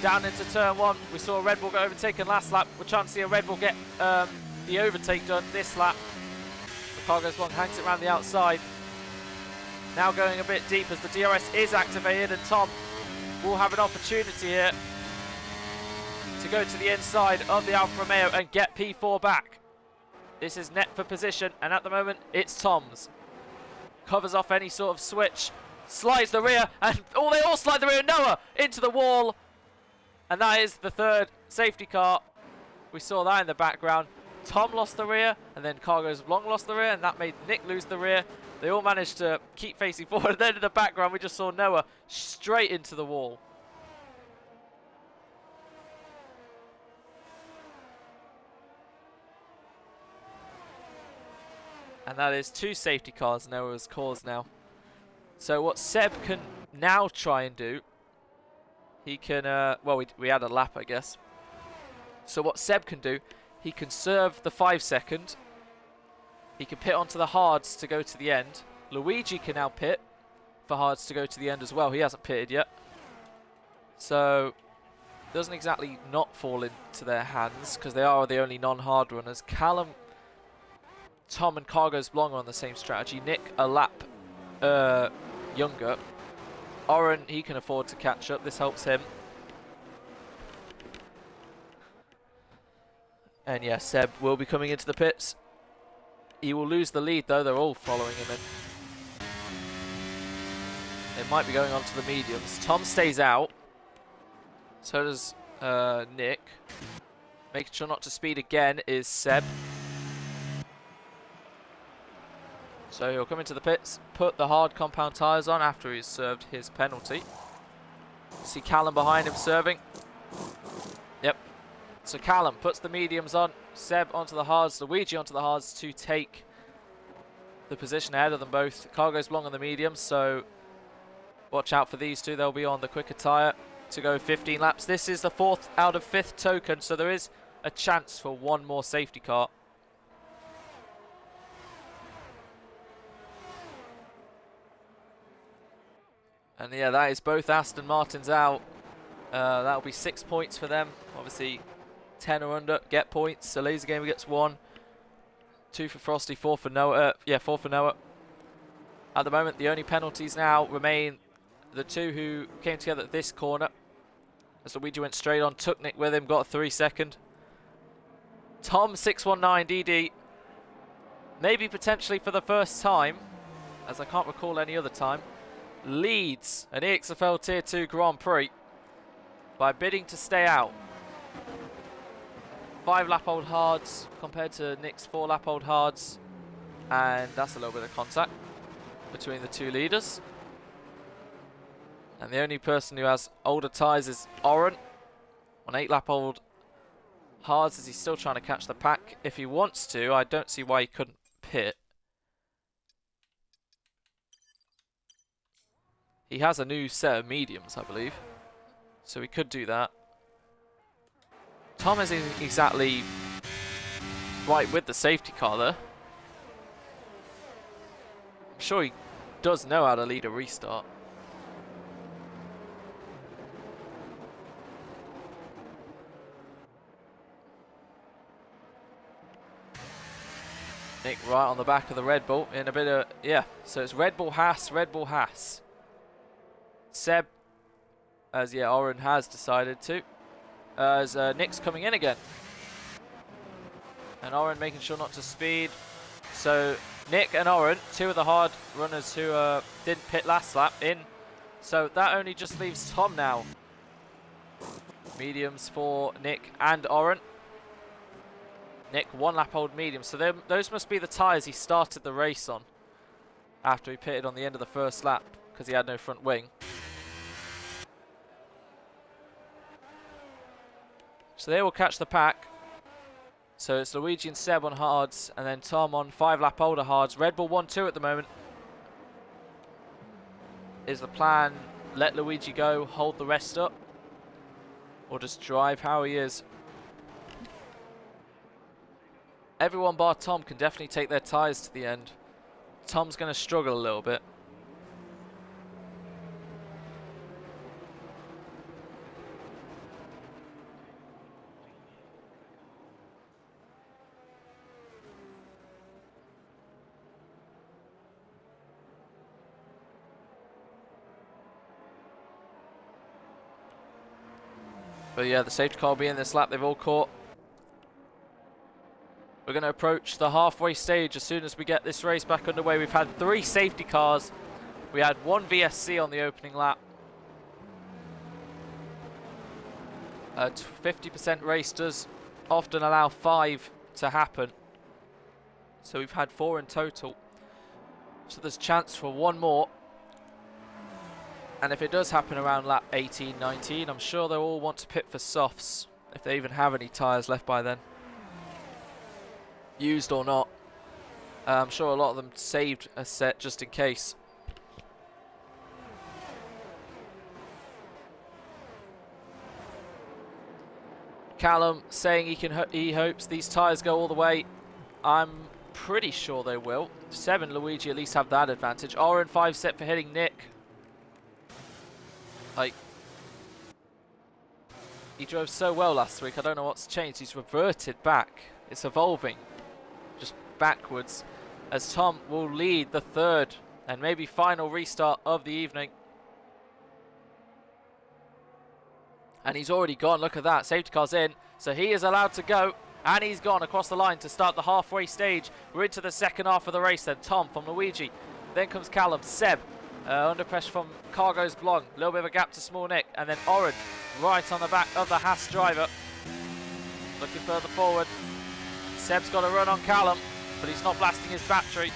S1: Down into turn 1. We saw a Red Bull get overtaken last lap. We're trying to see a Red Bull get the overtake done this lap. The Cargo's Blong hangs it around the outside. Now going a bit deep as the DRS is activated, and Tom will have an opportunity here to go to the inside of the Alfa Romeo and get P4 back. This is net for position, and at the moment it's Tom's. Covers off any sort of switch, slides the rear, and they all slide the rear. Noah into the wall, and that is the 3rd safety car. We saw that in the background. Tom lost the rear, and then Cargo's Blong lost the rear, and that made Nick lose the rear. They all managed to keep facing forward, and then in the background we just saw Noah straight into the wall. And that is 2 safety cars, no errors caused now. So what Seb can now try and do, he can, well, we had a lap, I guess. So what Seb can do, he can serve the 5 second. He can pit onto the hards to go to the end. Luigi can now pit for hards to go to the end as well. He hasn't pitted yet. So, doesn't exactly not fall into their hands because they are the only non-hard runners. Callum, Tom and Cargos Blong are on the same strategy. Nick a lap younger. Oren, he can afford to catch up. This helps him. And yeah, Seb will be coming into the pits. He will lose the lead though. They're all following him in. They might be going on to the mediums. Tom stays out. So does Nick. Making sure not to speed again is Seb. So he'll come into the pits, put the hard compound tyres on after he's served his penalty. See Callum behind him serving. Yep. So Callum puts the mediums on, Seb onto the hards, Luigi onto the hards to take the position ahead of them both. Car goes long on the mediums, so watch out for these two. They'll be on the quicker tyre to go 15 laps. This is the 4th out of 5th token, so there is a chance for one more safety car. And yeah, that is both Aston Martins out. That'll be 6 points for them. Obviously, 10 or under get points. So Laser Gamer gets 1. 2 for Frosty, 4 for Noah. 4 for Noah. At the moment, the only penalties now remain the 2 who came together at this corner. As Luigi went straight on, took Nick with him, got a 3 second. Tom 619 DD. Maybe potentially for the first time, as I can't recall any other time, leads an EXFL Tier 2 Grand Prix by bidding to stay out. 5 lap old hards compared to Nick's 4 lap old hards, and that's a little bit of contact between the two leaders. And the only person who has older tyres is Oren on 8 lap old hards, as he's still trying to catch the pack. If he wants to, I don't see why he couldn't pit. He has a new set of mediums, I believe, so he could do that. Tom isn't exactly right with the safety car there. I'm sure he does know how to lead a restart. Nick right on the back of the Red Bull in a bit of, yeah, so it's Red Bull Haas, Red Bull Haas. Seb, as yeah, Oren has decided to, as Nick's coming in again. And Oren making sure not to speed. So Nick and Oren, 2 of the hard runners who didn't pit last lap, in. So that only just leaves Tom now. Mediums for Nick and Oren. Nick 1 lap old medium, so those must be the tyres he started the race on after he pitted on the end of the first lap because he had no front wing. So they will catch the pack. So it's Luigi and Seb on hards, and then Tom on 5 lap older hards. Red Bull 1-2 at the moment. Is the plan let Luigi go, hold the rest up, or just drive how he is? Everyone bar Tom can definitely take their tyres to the end. Tom's going to struggle a little bit. But yeah, the safety car will be in this lap. They've all caught. We're going to approach the halfway stage as soon as we get this race back underway. We've had 3 safety cars. We had 1 VSC on the opening lap. 50% race does often allow 5 to happen. So we've had 4 in total. So there's chance for 1 more. And if it does happen around lap 18, 19, I'm sure they'll all want to pit for softs, if they even have any tyres left by then. Used or not. I'm sure a lot of them saved a set just in case. Callum saying he hopes these tyres go all the way. I'm pretty sure they will. Seb and Luigi at least have that advantage. Oren 5 set for hitting Nick. Like, he drove so well last week. I don't know what's changed. He's reverted back. It's evolving just backwards, as Tom will lead the third and maybe final restart of the evening. And he's already gone. Look at that. Safety car's in. So he is allowed to go. And he's gone across the line to start the halfway stage. We're into the second half of the race then. Tom from Luigi. Then comes Callum. Seb under pressure from Cargo's Blong. A little bit of a gap to Small Nick. And then Oren right on the back of the Haas driver. Looking further forward. Seb's got a run on Callum, but he's not blasting his battery.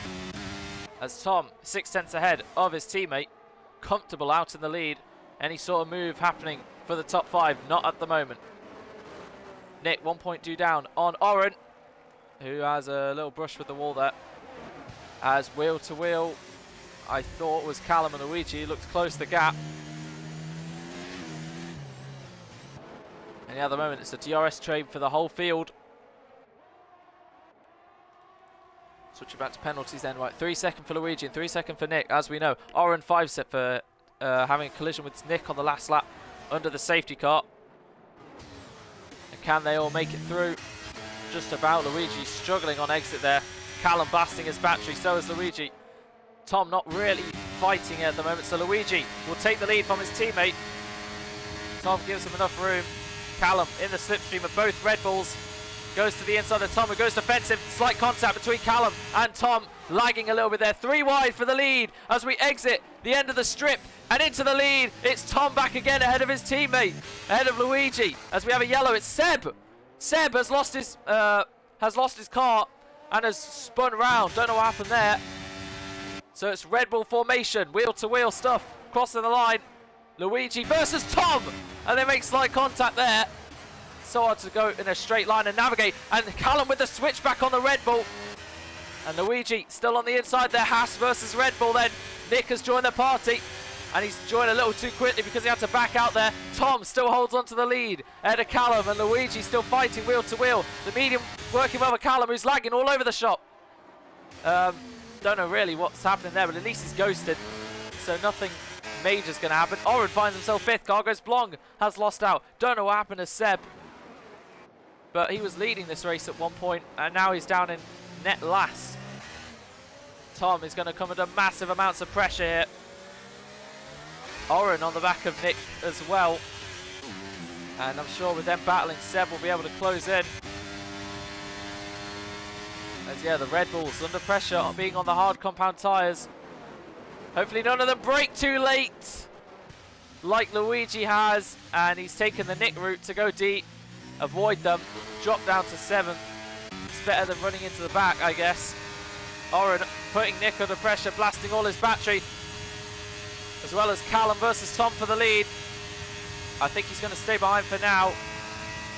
S1: As Tom, 6/10 ahead of his teammate. Comfortable out in the lead. Any sort of move happening for the top 5? Not at the moment. Nick 1.2 down on Oren, who has a little brush with the wall there. As wheel to wheel, I thought was Callum and Luigi. Looked close the gap. Any other moment, it's a DRS trade for the whole field. Switching back to penalties then. Right, 3 seconds for Luigi and 3 seconds for Nick, as we know. Oren 5 set for having a collision with Nick on the last lap under the safety car. And can they all make it through? Just about. Luigi struggling on exit there. Callum blasting his battery, so is Luigi. Tom not really fighting at the moment, so Luigi will take the lead from his teammate. Tom gives him enough room. Callum in the slipstream of both Red Bulls. Goes to the inside of Tom, who goes defensive. Slight contact between Callum and Tom. Lagging a little bit there. 3 wide for the lead as we exit the end of the strip and into the lead. It's Tom back again ahead of his teammate, ahead of Luigi. As we have a yellow, it's Seb. Seb has lost his car and has spun round. Don't know what happened there. So it's Red Bull formation, wheel to wheel stuff, crossing the line. Luigi versus Tom, and they make slight contact there. So hard to go in a straight line and navigate, and Callum with the switchback on the Red Bull, and Luigi still on the inside there. Haas versus Red Bull then. Nick has joined the party, and he's joined a little too quickly because he had to back out there. Tom still holds on to the lead ahead of Callum, and Luigi still fighting wheel to wheel. The medium working well with Callum, who's lagging all over the shop. Don't know really what's happening there, but at least he's ghosted, so nothing major's going to happen. Oren finds himself 5th. Cargo's Blong has lost out. Don't know what happened to Seb, but he was leading this race at one point, and now he's down in net last. Tom is going to come under massive amounts of pressure here. Oren on the back of Nick as well, and I'm sure with them battling, Seb will be able to close in. As yeah, the Red Bulls under pressure on being on the hard compound tyres. Hopefully none of them break too late, like Luigi has, and he's taken the Nick route to go deep, avoid them, drop down to 7th. It's better than running into the back, I guess. Oren putting Nick under pressure, blasting all his battery, as well as Callum versus Tom for the lead. I think he's going to stay behind for now.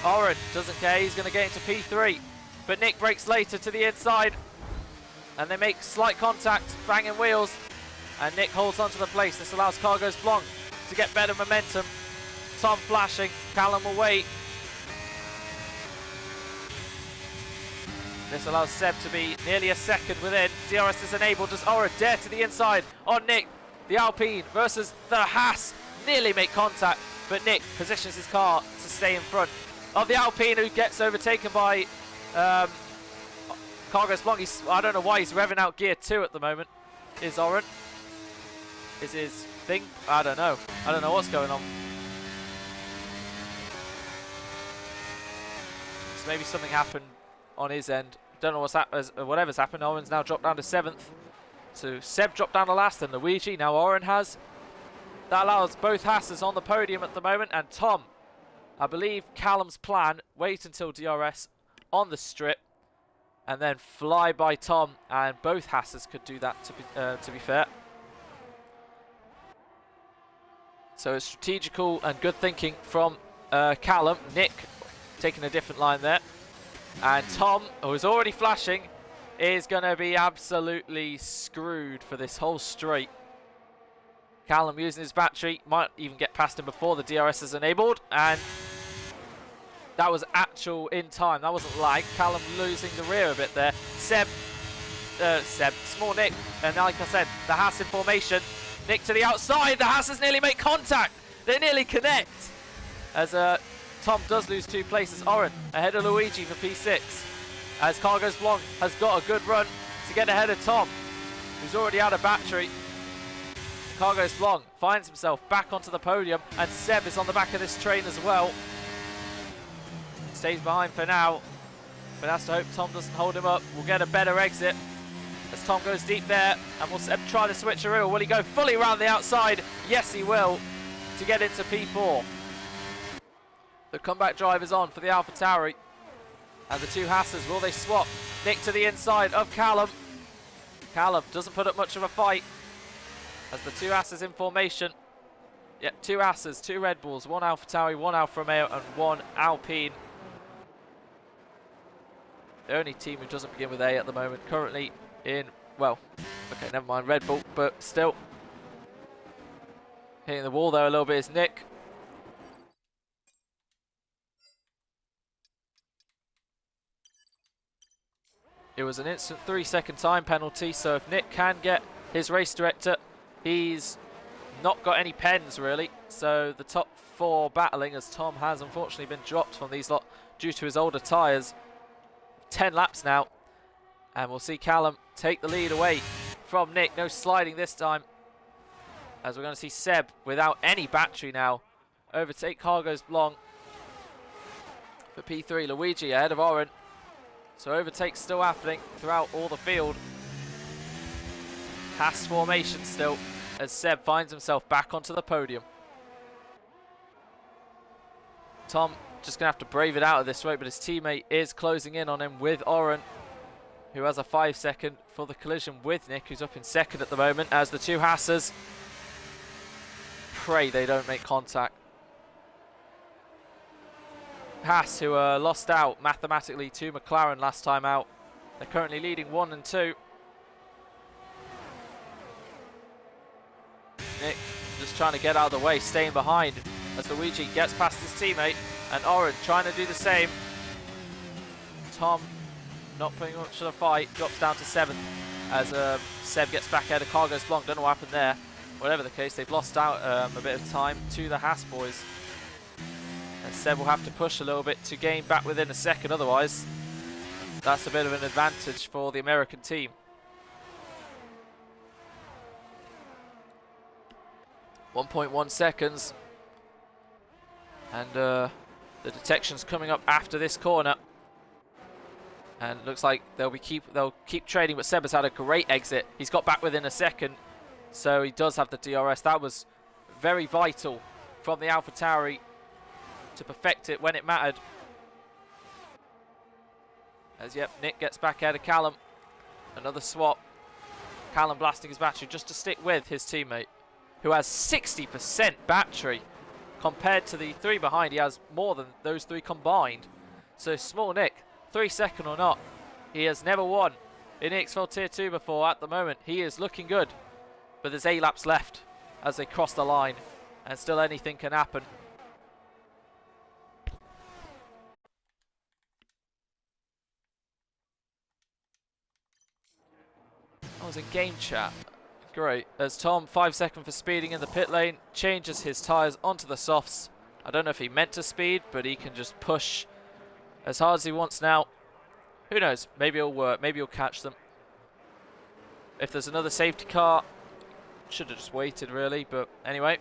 S1: Oren doesn't care, he's going to get into P3. But Nick breaks later to the inside, and they make slight contact, banging wheels, and Nick holds onto the place. This allows Cargo's Blong to get better momentum. Tom flashing, Callum will wait. This allows Seb to be nearly a second within. DRS is enabled. Does Oren dare to the inside on Nick? The Alpine versus the Haas nearly make contact, but Nick positions his car to stay in front of the Alpine, who gets overtaken by Cargo's Blong. I don't know why he's revving out gear 2 at the moment. Is Oren? Is his thing? I don't know. I don't know what's going on. So maybe something happened on his end. Don't know what's happened. Whatever's happened, Oren's now dropped down to 7th. So Seb dropped down to last, and Luigi. Now Oren has. That allows both Hasses on the podium at the moment, and Tom. I believe Callum's plan, wait until DRS on the strip and then fly by Tom, and both Hasses could do that to be fair. So it's strategical and good thinking from Callum. Nick taking a different line there, and Tom, who is already flashing, is going to be absolutely screwed for this whole straight. Callum using his battery, might even get past him before the DRS is enabled, and that was actual in time. That wasn't lag. Callum losing the rear a bit there. Small Nick, and like I said, the Haas in formation. Nick to the outside. The Haas's nearly make contact. They nearly connect. As Tom does lose 2 places. Oren ahead of Luigi for P6. As Cargos Blanc has got a good run to get ahead of Tom, who's already out of battery. Cargos Blanc finds himself back onto the podium, and Seb is on the back of this train as well. Stays behind for now, but has to hope Tom doesn't hold him up. We'll get a better exit as Tom goes deep there, and will Seb try the switcheroo. Will he go fully around the outside? Yes, he will, to get into P4. The comeback drive is on for the AlphaTauri, and the 2 Haasses, will they swap? Nick to the inside of Callum. Callum doesn't put up much of a fight as the 2 Haasses in formation. Yep, 2 Haasses, 2 Red Bulls, 1 AlphaTauri, 1 Alfa Romeo, and 1 Alpine. The only team who doesn't begin with A at the moment, currently in, well, okay, never mind, Red Bull, but still. Hitting the wall there a little bit is Nick. It was an instant 3-second time penalty, so if Nick can get his race director, he's not got any pens really. So the top 4 battling, as Tom has unfortunately been dropped from these lot due to his older tyres. 10 laps now, and we'll see Callum take the lead away from Nick. No sliding this time, as we're going to see Seb without any battery now overtake Cargos Blanc for P3. Luigi ahead of Oren, so overtake's still happening throughout all the field. Haas formation still, as Seb finds himself back onto the podium. Tom just going to have to brave it out of this way, but his teammate is closing in on him with Oren, who has a 5-second for the collision with Nick, who's up in 2nd at the moment, as the 2 Haasses pray they don't make contact. Haas, who lost out mathematically to McLaren last time out, they're currently leading 1 and 2. Nick just trying to get out of the way, staying behind as Luigi gets past his teammate, and Oren trying to do the same. Tom not putting much of a fight, drops down to 7th as Seb gets back ahead of Cargos Blanc. Don't know what happened there. Whatever the case, they've lost out a bit of time to the Haas boys, and Seb will have to push a little bit to gain back within a second, otherwise that's a bit of an advantage for the American team. 1.1 seconds, and the detection's coming up after this corner, and it looks like they'll keep trading, but Seb has had a great exit. He's got back within a second, so he does have the DRS. That was very vital from the AlphaTauri to perfect it when it mattered. As yep, Nick gets back ahead of Callum. Another swap. Callum blasting his battery just to stick with his teammate, who has 60% battery. Compared to the 3 behind, he has more than those 3 combined. So small Nick, 3-second or not, he has never won in EXFL Tier 2 before. At the moment, he is looking good. But there's 8 laps left as they cross the line, and still anything can happen. I was in game chat. Great, as Tom, 5 seconds for speeding in the pit lane, changes his tyres onto the softs. I don't know if he meant to speed, but he can just push as hard as he wants now. Who knows, maybe it'll work, maybe he'll catch them. If there's another safety car, should have just waited really, but anyway.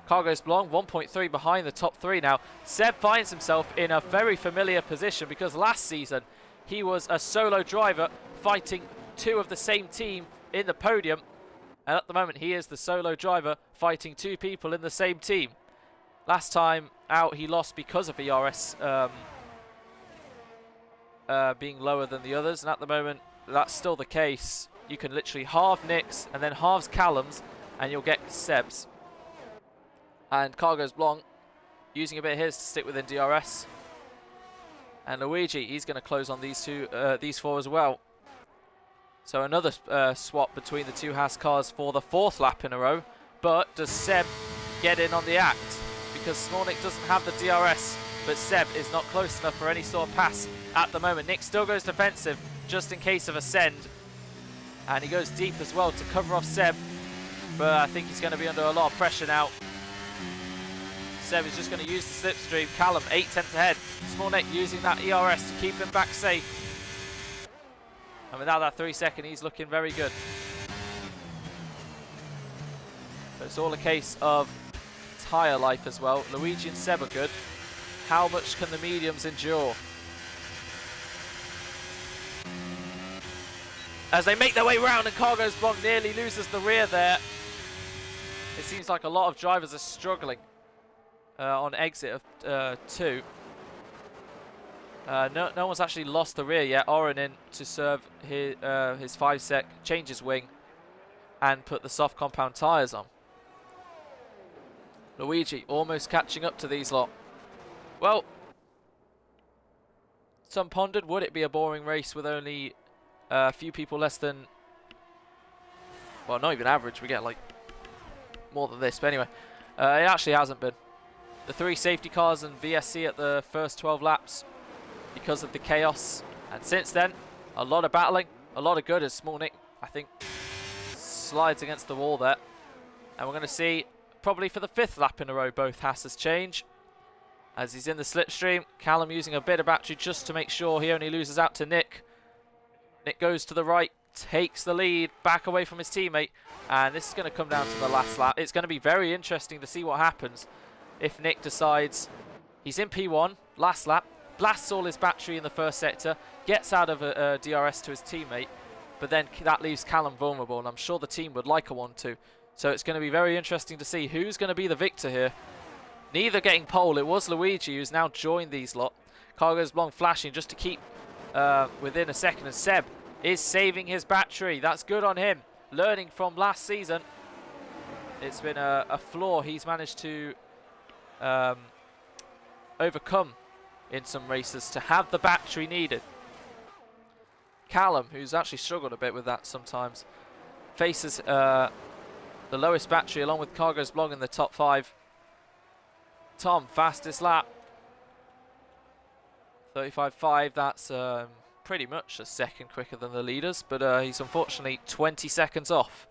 S1: Cargos Blanc 1.3 behind the top 3 now. Seb finds himself in a very familiar position, because last season he was a solo driver fighting 2 of the same team in the podium. And at the moment, he is the solo driver fighting 2 people in the same team. Last time out, he lost because of ERS being lower than the others. And at the moment, that's still the case. You can literally halve Nick's and then halves Callum's, and you'll get Seb's. And Cargos Blanc using a bit of his to stick within DRS. And Luigi, he's going to close on these 4 as well. So another swap between the two Haas cars for the 4th lap in a row. But does Seb get in on the act? Because Smolnik doesn't have the DRS, but Seb is not close enough for any sort of pass at the moment. Nick still goes defensive just in case of a send. And he goes deep as well to cover off Seb. But I think he's going to be under a lot of pressure now. Seb is just going to use the slipstream. Callum 8/10 ahead. Smolnik using that ERS to keep him back safe. And without that 3 second, he's looking very good. But it's all a case of tyre life as well. Luigi and Seb are good. How much can the mediums endure? As they make their way round and Cargo's Blanc nearly loses the rear there. It seems like a lot of drivers are struggling on exit of 2. No one's actually lost the rear yet. Oren in to serve his 5 sec, change his wing, and put the soft compound tyres on. Luigi almost catching up to these lot. Well, some pondered, would it be a boring race with only a few people less than, well, not even average, we get like more than this, but anyway, it actually hasn't been. The 3 safety cars and VSC at the first 12 laps because of the chaos, and since then, a lot of battling, a lot of good as Smolnik, I think, slides against the wall there. And we're going to see, probably for the 5th lap in a row, both Hasses change. As he's in the slipstream, Callum using a bit of battery just to make sure he only loses out to Nick. Nick goes to the right, takes the lead, back away from his teammate, and this is going to come down to the last lap. It's going to be very interesting to see what happens if Nick decides he's in P1, last lap, blasts all his battery in the first sector, gets out of a DRS to his teammate, but then that leaves Callum vulnerable, and I'm sure the team would like a 1-2. So it's going to be very interesting to see who's going to be the victor here. Neither getting pole. It was Luigi who's now joined these lot. Cargo's Blanc flashing just to keep within a second, and Seb is saving his battery. That's good on him. Learning from last season. It's been a flaw he's managed to overcome in some races, to have the battery needed. Callum, who's actually struggled a bit with that sometimes, faces the lowest battery along with Cargo's Blanc in the top 5. Tom, fastest lap. 35.5, that's pretty much a second quicker than the leaders, but he's unfortunately 20 seconds off.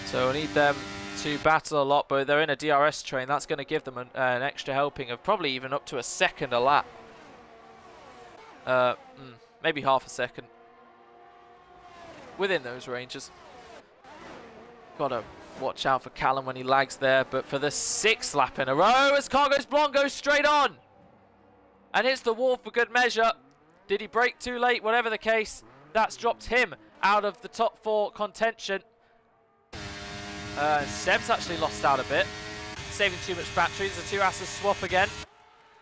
S1: So we need them to battle a lot, but they're in a DRS train. That's going to give them an extra helping of probably even up to a second a lap. Maybe half a second. Within those ranges. Got to watch out for Callum when he lags there, but for the 6th lap in a row, as Cargo's Blanc goes straight on and hits the wall for good measure. Did he brake too late? Whatever the case, that's dropped him out of the top 4 contention. Seb's actually lost out a bit, saving too much batteries. The 2 Asses swap again,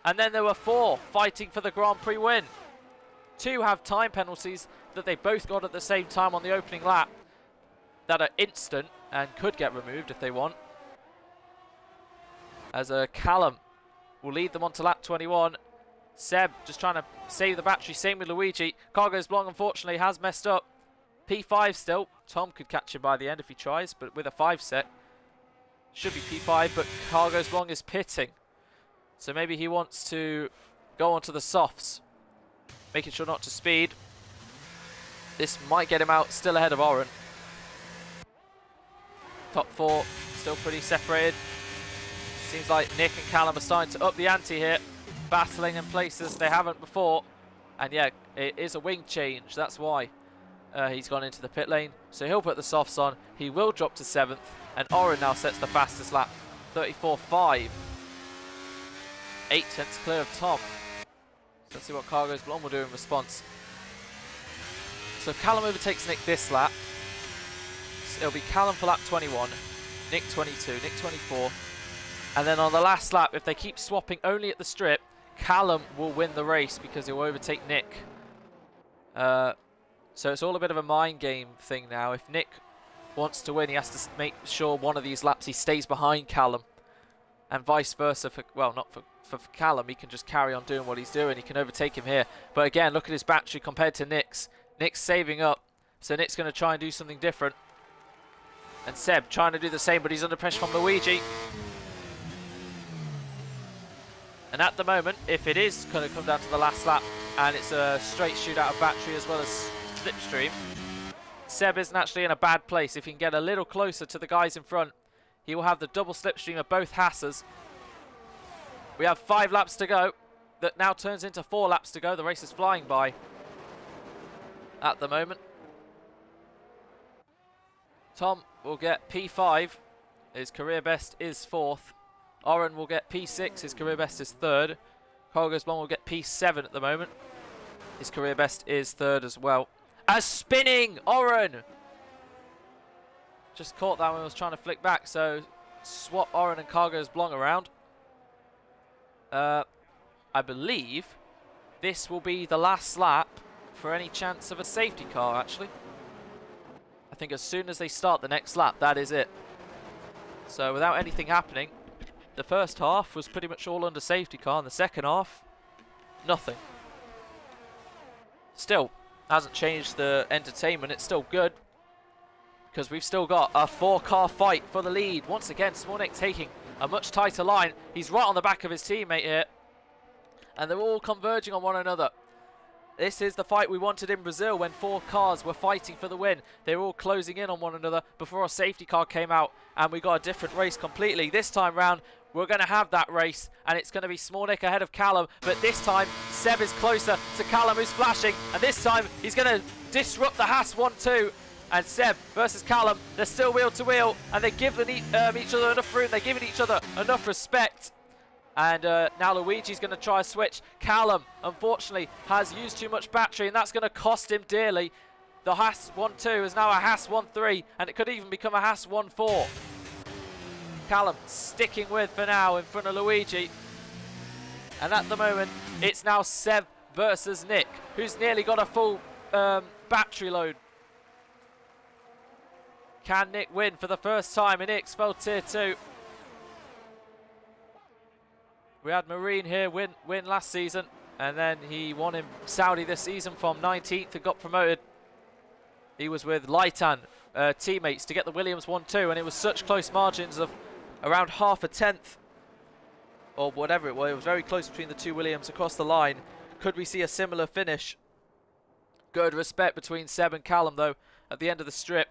S1: and then there were 4 fighting for the Grand Prix win. 2 have time penalties that they both got at the same time on the opening lap that are instant and could get removed if they want. As Callum will lead them on to lap 21. Seb just trying to save the battery, same with Luigi. Cargo's Blanc unfortunately has messed up. P5 still. Tom could catch him by the end if he tries, but with a 5 set. Should be P5, but Cargo's Blanc is pitting. So maybe he wants to go onto the softs, making sure not to speed. This might get him out, still ahead of Oren. Top 4 still pretty separated. Seems like Nick and Callum are starting to up the ante here, battling in places they haven't before. And yeah, it is a wing change, that's why he's gone into the pit lane. So he'll put the softs on, he will drop to 7th, and Oren now sets the fastest lap, 34.5. 8/10 clear of Tom. So let's see what Cargo's Blanc will do in response. So if Callum overtakes Nick this lap, it'll be Callum for lap 21, Nick 22, Nick 24. And then on the last lap, if they keep swapping only at the strip, Callum will win the race because he'll overtake Nick. So it's all a bit of a mind game thing now. If Nick wants to win, he has to make sure one of these laps he stays behind Callum. And vice versa, well, not for Callum, he can just carry on doing what he's doing. He can overtake him here. But again, look at his battery compared to Nick's. Nick's saving up So Nick's going to try and do something different. And Seb trying to do the same, but he's under pressure from Luigi. And at the moment, if it is going to come down to the last lap, and it's a straight shootout of battery as well as slipstream, Seb isn't actually in a bad place. If he can get a little closer to the guys in front, he will have the double slipstream of both Hassers. We have 5 laps to go. That now turns into 4 laps to go. The race is flying by at the moment. Tom will get P5. His career best is 4th. Oren will get P6. His career best is 3rd. Carlos Blond will get P7 at the moment. His career best is 3rd as well. As spinning Oren! Just caught that when I was trying to flick back. So swap Oren and Carlos Blond around. I believe this will be the last lap for any chance of a safety car, actually. I think as soon as they start the next lap, that is it. So without anything happening, the first half was pretty much all under safety car, and the second half, nothing. Still, hasn't changed the entertainment. It's still good, because we've still got a 4-car fight for the lead. Once again, Smolnik taking a much tighter line. He's right on the back of his teammate here, and they're all converging on one another. This is the fight we wanted in Brazil when 4 cars were fighting for the win. They were all closing in on one another before a safety car came out, and we got a different race completely. This time round, we're going to have that race, and it's going to be Smolnik ahead of Callum, but this time Seb is closer to Callum, who's flashing, and this time he's going to disrupt the Haas 1-2. And Seb versus Callum, they're still wheel to wheel, and they're giving each other enough room, they're giving each other enough respect. And now Luigi's going to try a switch. Callum, unfortunately, has used too much battery, and that's going to cost him dearly. The Haas 1-2 is now a Haas 1-3, and it could even become a Haas 1-4. Callum sticking with for now in front of Luigi. And at the moment, it's now Seb versus Nick, who's nearly got a full battery load. Can Nick win for the first time in EXFL Tier 2? We had Marine here win last season, and then he won in Saudi this season from 19th and got promoted. He was with Laitan teammates to get the Williams 1-2, and it was such close margins of around half a tenth or whatever it was. It was very close between the 2 Williams across the line. Could we see a similar finish? Good respect between Seb and Callum though at the end of the strip.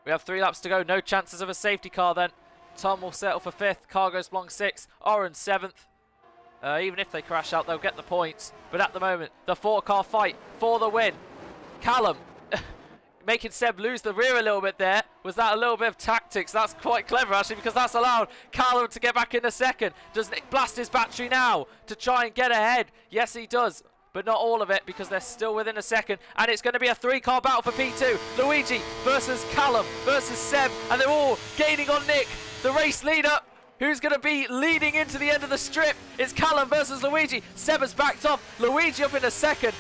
S1: We have 3 laps to go. No chances of a safety car then. Tom will settle for 5th, Carlos Blond 6th, Oren 7th. Even if they crash out, they'll get the points. But at the moment, the 4-car fight for the win. Callum making Seb lose the rear a little bit there. Was that a little bit of tactics? That's quite clever actually, because that's allowed Callum to get back in a second. Does Nick blast his battery now to try and get ahead? Yes, he does. But not all of it, because they're still within a second. And it's going to be a 3-car battle for P2. Luigi versus Callum versus Seb. And they're all gaining on Nick. The race leader, who's going to be leading into the end of the strip. It's Callum versus Luigi. Seb has backed off. Luigi up in a second.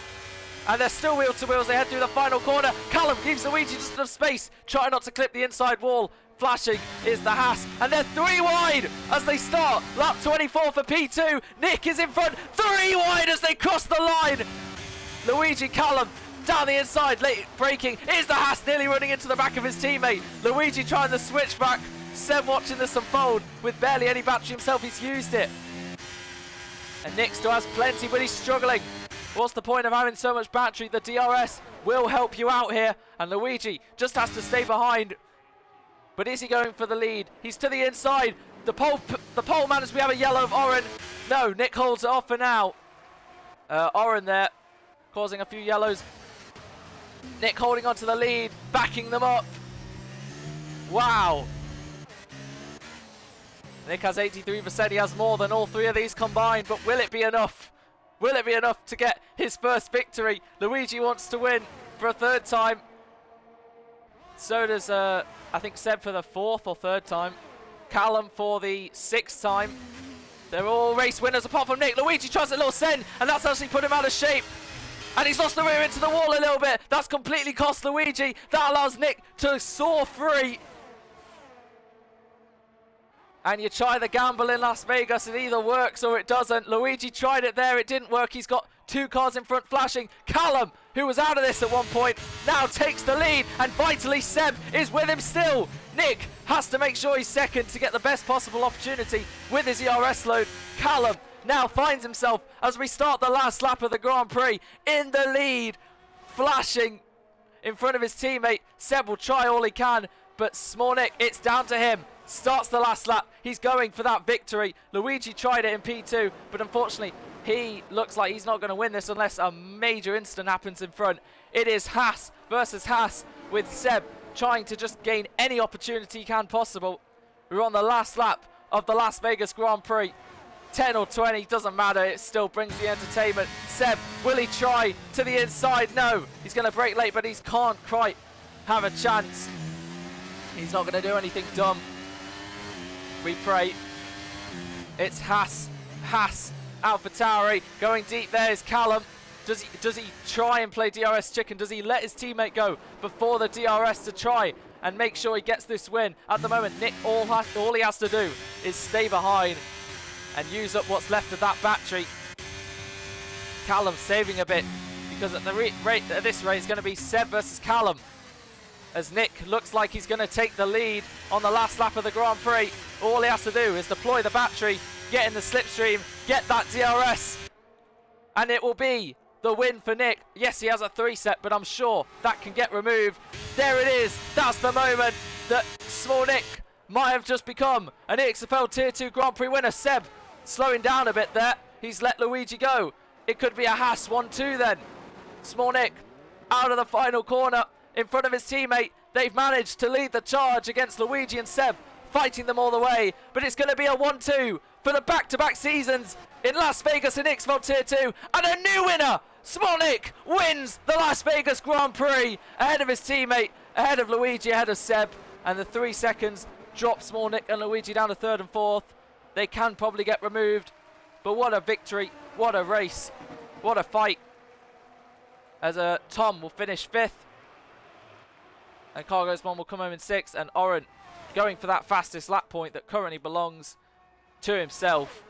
S1: And they're still wheel to wheel as they head through the final corner. Callum gives Luigi just enough space, trying not to clip the inside wall. Flashing is the Haas, and they're 3 wide as they start. Lap 24 for P2. Nick is in front, 3 wide as they cross the line. Luigi, Callum down the inside, late braking. Is the Haas nearly running into the back of his teammate. Luigi trying the switchback. Seb watching this unfold with barely any battery himself. He's used it. And Nick still has plenty, but he's struggling. What's the point of having so much battery? The DRS will help you out here, and Luigi just has to stay behind. But is he going for the lead? He's to the inside. The pole man, as we have a yellow of Oren. No, Nick holds it off for now. Oren there, causing a few yellows. Nick holding on to the lead, backing them up. Wow. Nick has 83%. He has more than all 3 of these combined. But will it be enough? Will it be enough to get his first victory? Luigi wants to win for a 3rd time. So does, I think, Seb for the 4th or 3rd time. Callum for the 6th time. They're all race winners apart from Nick. Luigi tries a little send, and that's actually put him out of shape. And he's lost the rear into the wall a little bit. That's completely cost Luigi. That allows Nick to soar free. And you try the gamble in Las Vegas, it either works or it doesn't. Luigi tried it there, it didn't work. He's got 2 cars in front flashing. Callum, who was out of this at one point, now takes the lead, and vitally Seb is with him still. Nick has to make sure he's second to get the best possible opportunity with his ERS load. Callum now finds himself, as we start the last lap of the Grand Prix, in the lead, flashing in front of his teammate. Seb will try all he can, but Smolnik, it's down to him. Starts the last lap. He's going for that victory. Luigi tried it in P2, but unfortunately, he looks like he's not going to win this unless a major incident happens in front. It is Haas versus Haas, with Seb trying to just gain any opportunity he can possible. We're on the last lap of the Las Vegas Grand Prix. 10 or 20, doesn't matter, it still brings the entertainment. Seb, will he try to the inside? No, he's going to brake late, but he can't quite have a chance. He's not going to do anything dumb. We pray. It's Haas. Haas, AlphaTauri, going deep. There's Callum. Does he try and play DRS chicken? Does he let his teammate go before the DRS to try and make sure he gets this win? At the moment, Nick, all he has to do is stay behind and use up what's left of that battery. Callum saving a bit, because at the rate of this race, it's going to be Seb versus Callum, as Nick looks like he's going to take the lead on the last lap of the Grand Prix. All he has to do is deploy the battery, get in the slipstream, get that DRS, and it will be the win for Nick. Yes, he has a 3-set, but I'm sure that can get removed. There it is. That's the moment that small Nick might have just become an EXFL Tier 2 Grand Prix winner. Seb slowing down a bit there. He's let Luigi go. It could be a Haas 1-2 then. Small Nick out of the final corner in front of his teammate. They've managed to lead the charge against Luigi and Seb, fighting them all the way. But it's going to be a 1-2 for the back-to-back seasons in Las Vegas in EXFL Tier 2. And a new winner! Smolnik wins the Las Vegas Grand Prix ahead of his teammate, ahead of Luigi, ahead of Seb. And the 3 seconds drop Smolnik and Luigi down to 3rd and 4th. They can probably get removed. But what a victory, what a race, what a fight. As Tom will finish 5th. And Cargo's Mom will come home in 6th. And Oren going for that fastest lap point that currently belongs to himself.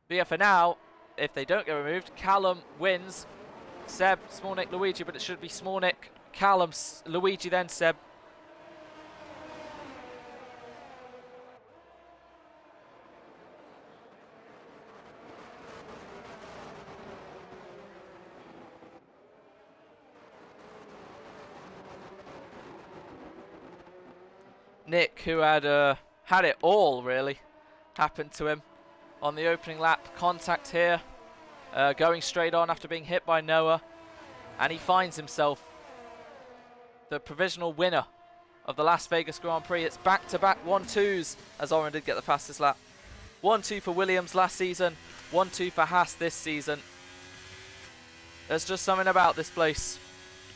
S1: But yeah, for now, if they don't get removed, Callum wins. Seb, Smolnik, Luigi, but it should be Smolnik, Callum, Luigi, then Seb. Nick, who had it all really, happened to him on the opening lap. Contact here, going straight on after being hit by Noah, and he finds himself the provisional winner of the Las Vegas Grand Prix. It's back-to-back 1-2s, as Oren did get the fastest lap. 1-2 for Williams last season, 1-2 for Haas this season. There's just something about this place.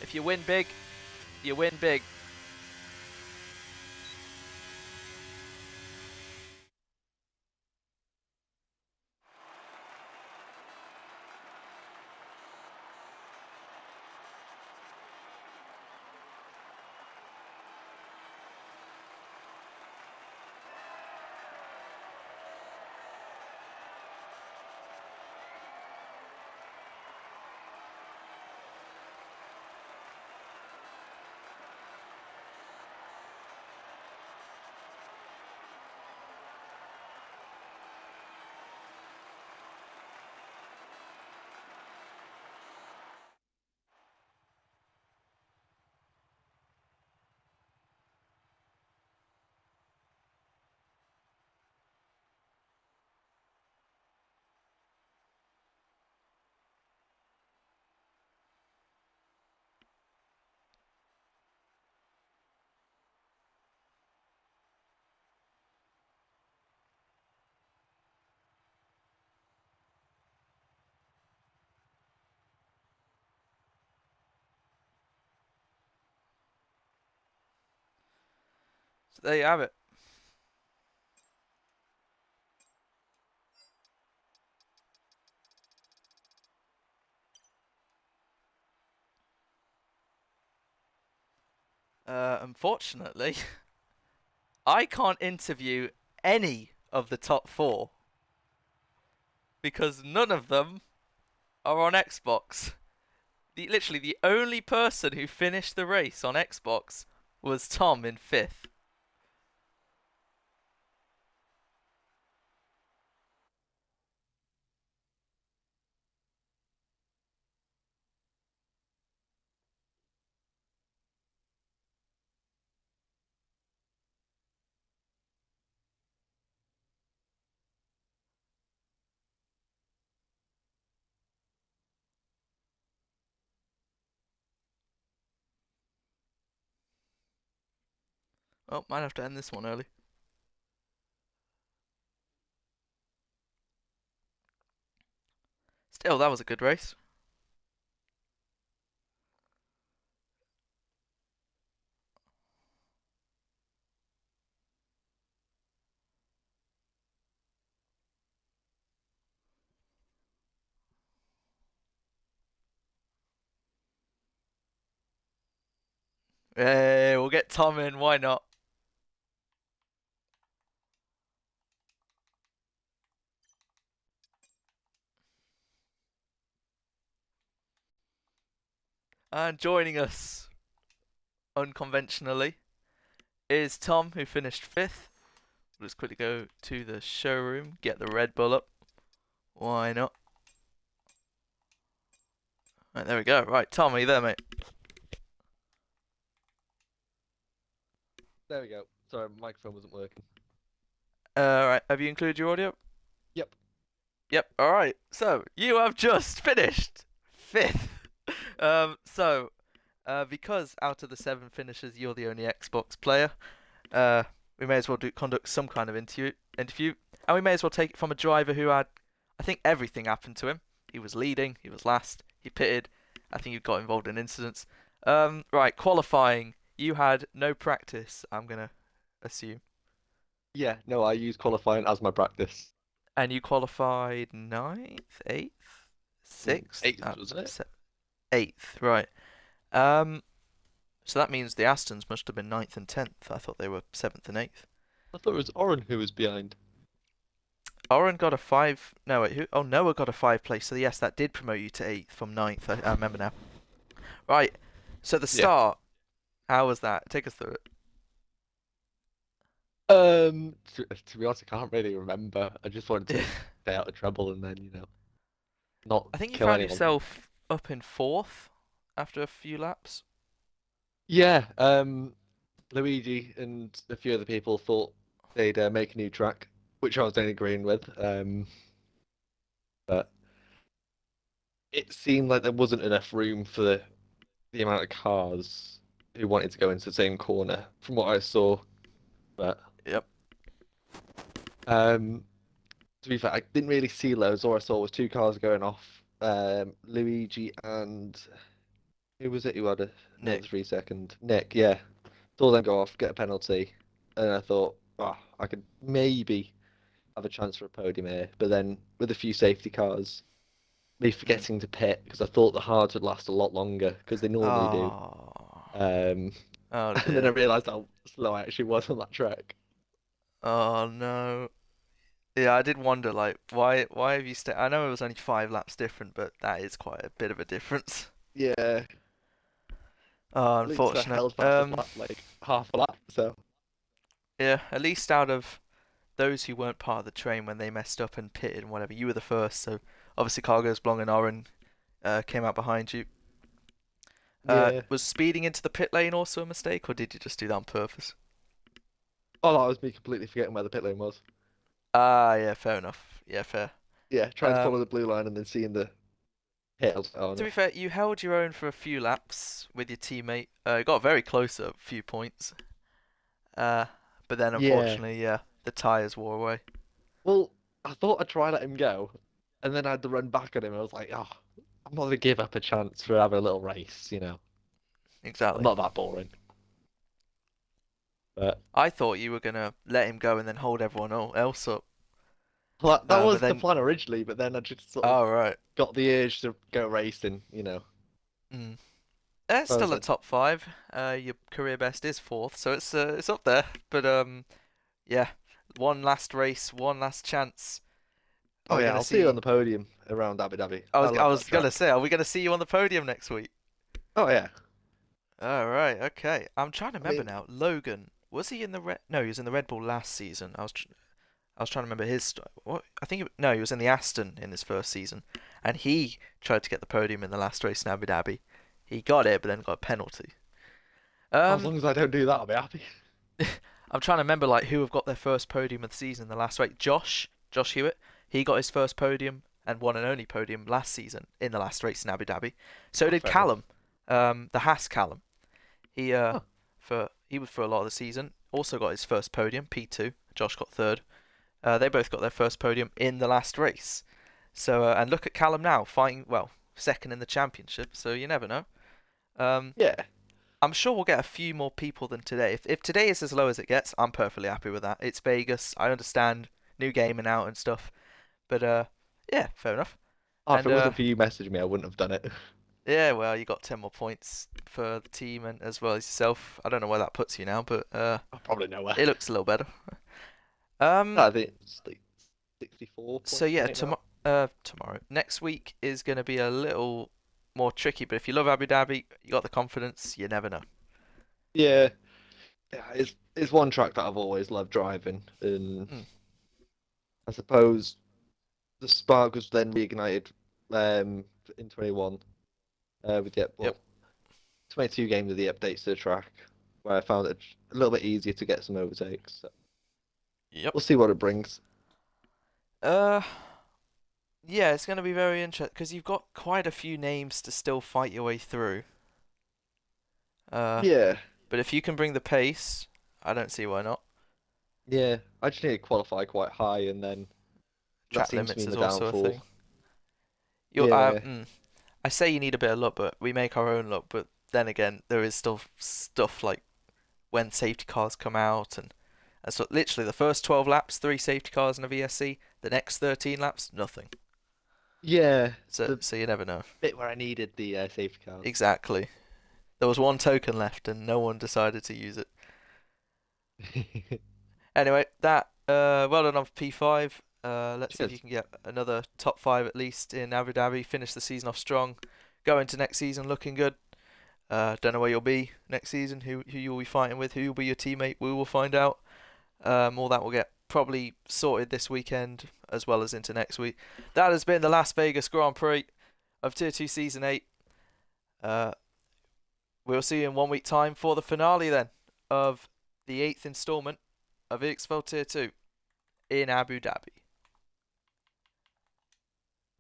S1: If you win big, you win big. So there you have it. Unfortunately, I can't interview any of the top 4 because none of them are on Xbox. literally the only person who finished the race on Xbox was Tom in fifth. Oh, might have to end this one early. Still, that was a good race. Hey, we'll get Tom in. Why not? And joining us unconventionally is Tom, who finished fifth. We'll just quickly go to the showroom, get the Red Bull up. Why not? Right, there we go. Right, Tom, are you there, mate?
S2: There we go. Sorry, my microphone wasn't working.
S1: Right, have you included your audio?
S2: Yep.
S1: Yep, alright. So, you have just finished fifth. Because out of the 7 finishers, you're the only Xbox player, we may as well conduct some kind of interview, and we may as well take it from a driver who had, I think everything happened to him. He was leading, he was last, he pitted, I think he got involved in incidents. Right, qualifying, you had no practice, I'm gonna assume.
S2: Yeah, no, I use qualifying as my practice.
S1: And you qualified ninth, eighth, sixth,
S2: Eighth, wasn't it?
S1: eighth, right. Um, so that means the Astons must have been ninth and 10th. I thought they were 7th and 8th.
S2: I thought it was Oren who was behind.
S1: Oren got a 5. No, wait, who? Oh, Noah got a 5 place. So, yes, that did promote you to 8th from ninth. I remember now. Right. So, the
S2: Yeah.
S1: start, how was that? Take us through it.
S2: To be honest, I can't really remember. I just wanted to stay out of trouble and then, not
S1: I think you
S2: kill
S1: found
S2: anyone.
S1: yourself up in 4th after a few laps.
S2: Yeah, Luigi and a few other people thought they'd make a new track, which I was then agreeing with. But it seemed like there wasn't enough room for the amount of cars who wanted to go into the same corner from what I saw. But
S1: Yep.
S2: um, to be fair, I didn't really see loads. All I saw was 2 cars going off. Luigi and who was it who had another
S1: Nick.
S2: 3 second? Nick, yeah. Saw them go off, get a penalty, and I thought, oh, I could maybe have a chance for a podium here. But then with a few safety cars, me
S1: Mm.
S2: forgetting to pit because I thought the hards would last a lot longer because they normally do.
S1: Oh.
S2: Um,
S1: Oh,
S2: and then I
S1: dear.
S2: realised how slow I actually was on that track.
S1: Oh, no. Yeah, I did wonder, like, why have you stayed? I know it was only 5 laps different, but that is quite a bit of a difference.
S2: Yeah, at
S1: Oh,
S2: least I
S1: unfortunate.
S2: held back for like half a lap. So
S1: Yeah, at least out of those who weren't part of the train when they messed up and pitted and whatever, you were the first. So obviously Cargos, Blong and Oren came out behind you.
S2: yeah.
S1: Was speeding into the pit lane also a mistake, or did you just do that on purpose?
S2: Oh, that was me completely forgetting where the pit lane was.
S1: Ah, yeah, fair enough. Yeah, fair.
S2: Yeah, trying to follow
S1: Um,
S2: the blue line and then seeing the pit. I was like, oh
S1: to
S2: no.
S1: be fair, you held your own for a few laps with your teammate. Got very close at a few points. Uh, but then
S2: Yeah.
S1: unfortunately, yeah, the tyres wore away.
S2: Well, I thought I'd try let him go, and then I had to run back on him. I was like, oh, I'm not gonna give up a chance for having a little race. I'm
S1: Exactly.
S2: not that boring. But
S1: I thought you were gonna let him go and then hold everyone else up.
S2: well, that
S1: But
S2: was the
S1: then,
S2: plan originally, but then I just sort of
S1: oh right.
S2: got the urge to go racing.
S1: Mm.
S2: So I
S1: Still
S2: was
S1: a
S2: like,
S1: top 5. Your career best is 4th, so it's up there. But yeah, one last race, one last chance.
S3: Are
S2: Oh
S3: we
S2: yeah,
S3: gonna
S2: I'll see you
S3: see?
S2: on the podium around Abu Dhabi.
S3: I
S2: I
S3: was I
S2: love that
S3: was gonna
S2: track.
S3: say, are we gonna see you on the podium next week?
S2: Oh yeah.
S3: All right, okay. I'm trying to
S2: I
S3: remember
S2: mean,
S3: now. Logan, was he in the Red? No, he was in the Red Bull last season. I was trying to remember his what I think no, he was in the Aston in his first season, and he tried to get the podium in the last race in Abu Dhabi. He got it, but then got a penalty.
S2: as
S3: Um,
S2: long as I don't do that, I'll be happy.
S3: I'm trying to remember like who have got their first podium of the season in the last race. Josh Hewitt, he got his first podium and one and only podium last season in the last race in Abu Dhabi. So
S2: Oh,
S3: did
S2: fair enough.
S3: Callum, the Haas Callum. He
S2: Oh,
S3: he was for a lot of the season. Also got his first podium, P2. Josh got third. They both got their first podium in the last race. So and look at Callum now, fighting well, second in the championship. So you never know. Um,
S2: yeah.
S3: I'm sure we'll get a few more people than today. If today is as low as it gets, I'm perfectly happy with that. It's Vegas. I understand new gaming out and stuff, but yeah, fair enough.
S2: Oh, if
S3: And
S2: it wasn't for you messaging me, I wouldn't have done it.
S3: yeah, well, you got 10 more points for the team and as well as yourself. I don't know where that puts you now, but
S2: I'll probably nowhere.
S3: it looks a little better.
S2: No, I think it's like 64
S3: So
S2: points
S3: yeah,
S2: right now.
S3: tomorrow, next week is going to be a little more tricky. But if you love Abu Dhabi, you got the confidence. You never know.
S2: Yeah, yeah, it's one track that I've always loved driving, and
S3: Mm,
S2: I suppose the spark was then reignited in 21 with the
S3: yep,
S2: well 22 games of the updates to the track, where I found it a little bit easier to get some overtakes. So
S3: yep.
S2: we'll see what it brings.
S3: Uh, yeah, it's going to be very interesting because you've got quite a few names to still fight your way through. Uh,
S2: Yeah,
S3: but if you can bring the pace, I don't see why not.
S2: yeah. I just need to qualify quite high, and then that
S3: Track
S2: seems to
S3: limits
S2: be
S3: is
S2: the
S3: also a
S2: downfall.
S3: thing. You,
S2: Yeah,
S3: I say you need a bit of luck, but we make our own luck. But then again, there is still stuff like when safety cars come out and so literally the first 12 laps, three safety cars and a VSC. The next 13 laps, nothing.
S2: yeah.
S3: So
S2: The
S3: so you never know.
S2: bit where I needed the safety cars.
S3: Exactly. There was one token left and no one decided to use it. Anyway, that well done on P5. Let's see if you
S2: Cheers.
S3: can get another top five at least in Abu Dhabi. Finish the season off strong. Go into next season looking good. Don't know where you'll be next season. Who you'll be fighting with? Who will be your teammate? We will find out. All that will get probably sorted this weekend as well as into next week. That has been the Las Vegas Grand Prix of Tier 2 Season 8. Uh, we'll see you in 1 week time for the finale then of the 8th installment of EXFL Tier 2 in Abu Dhabi.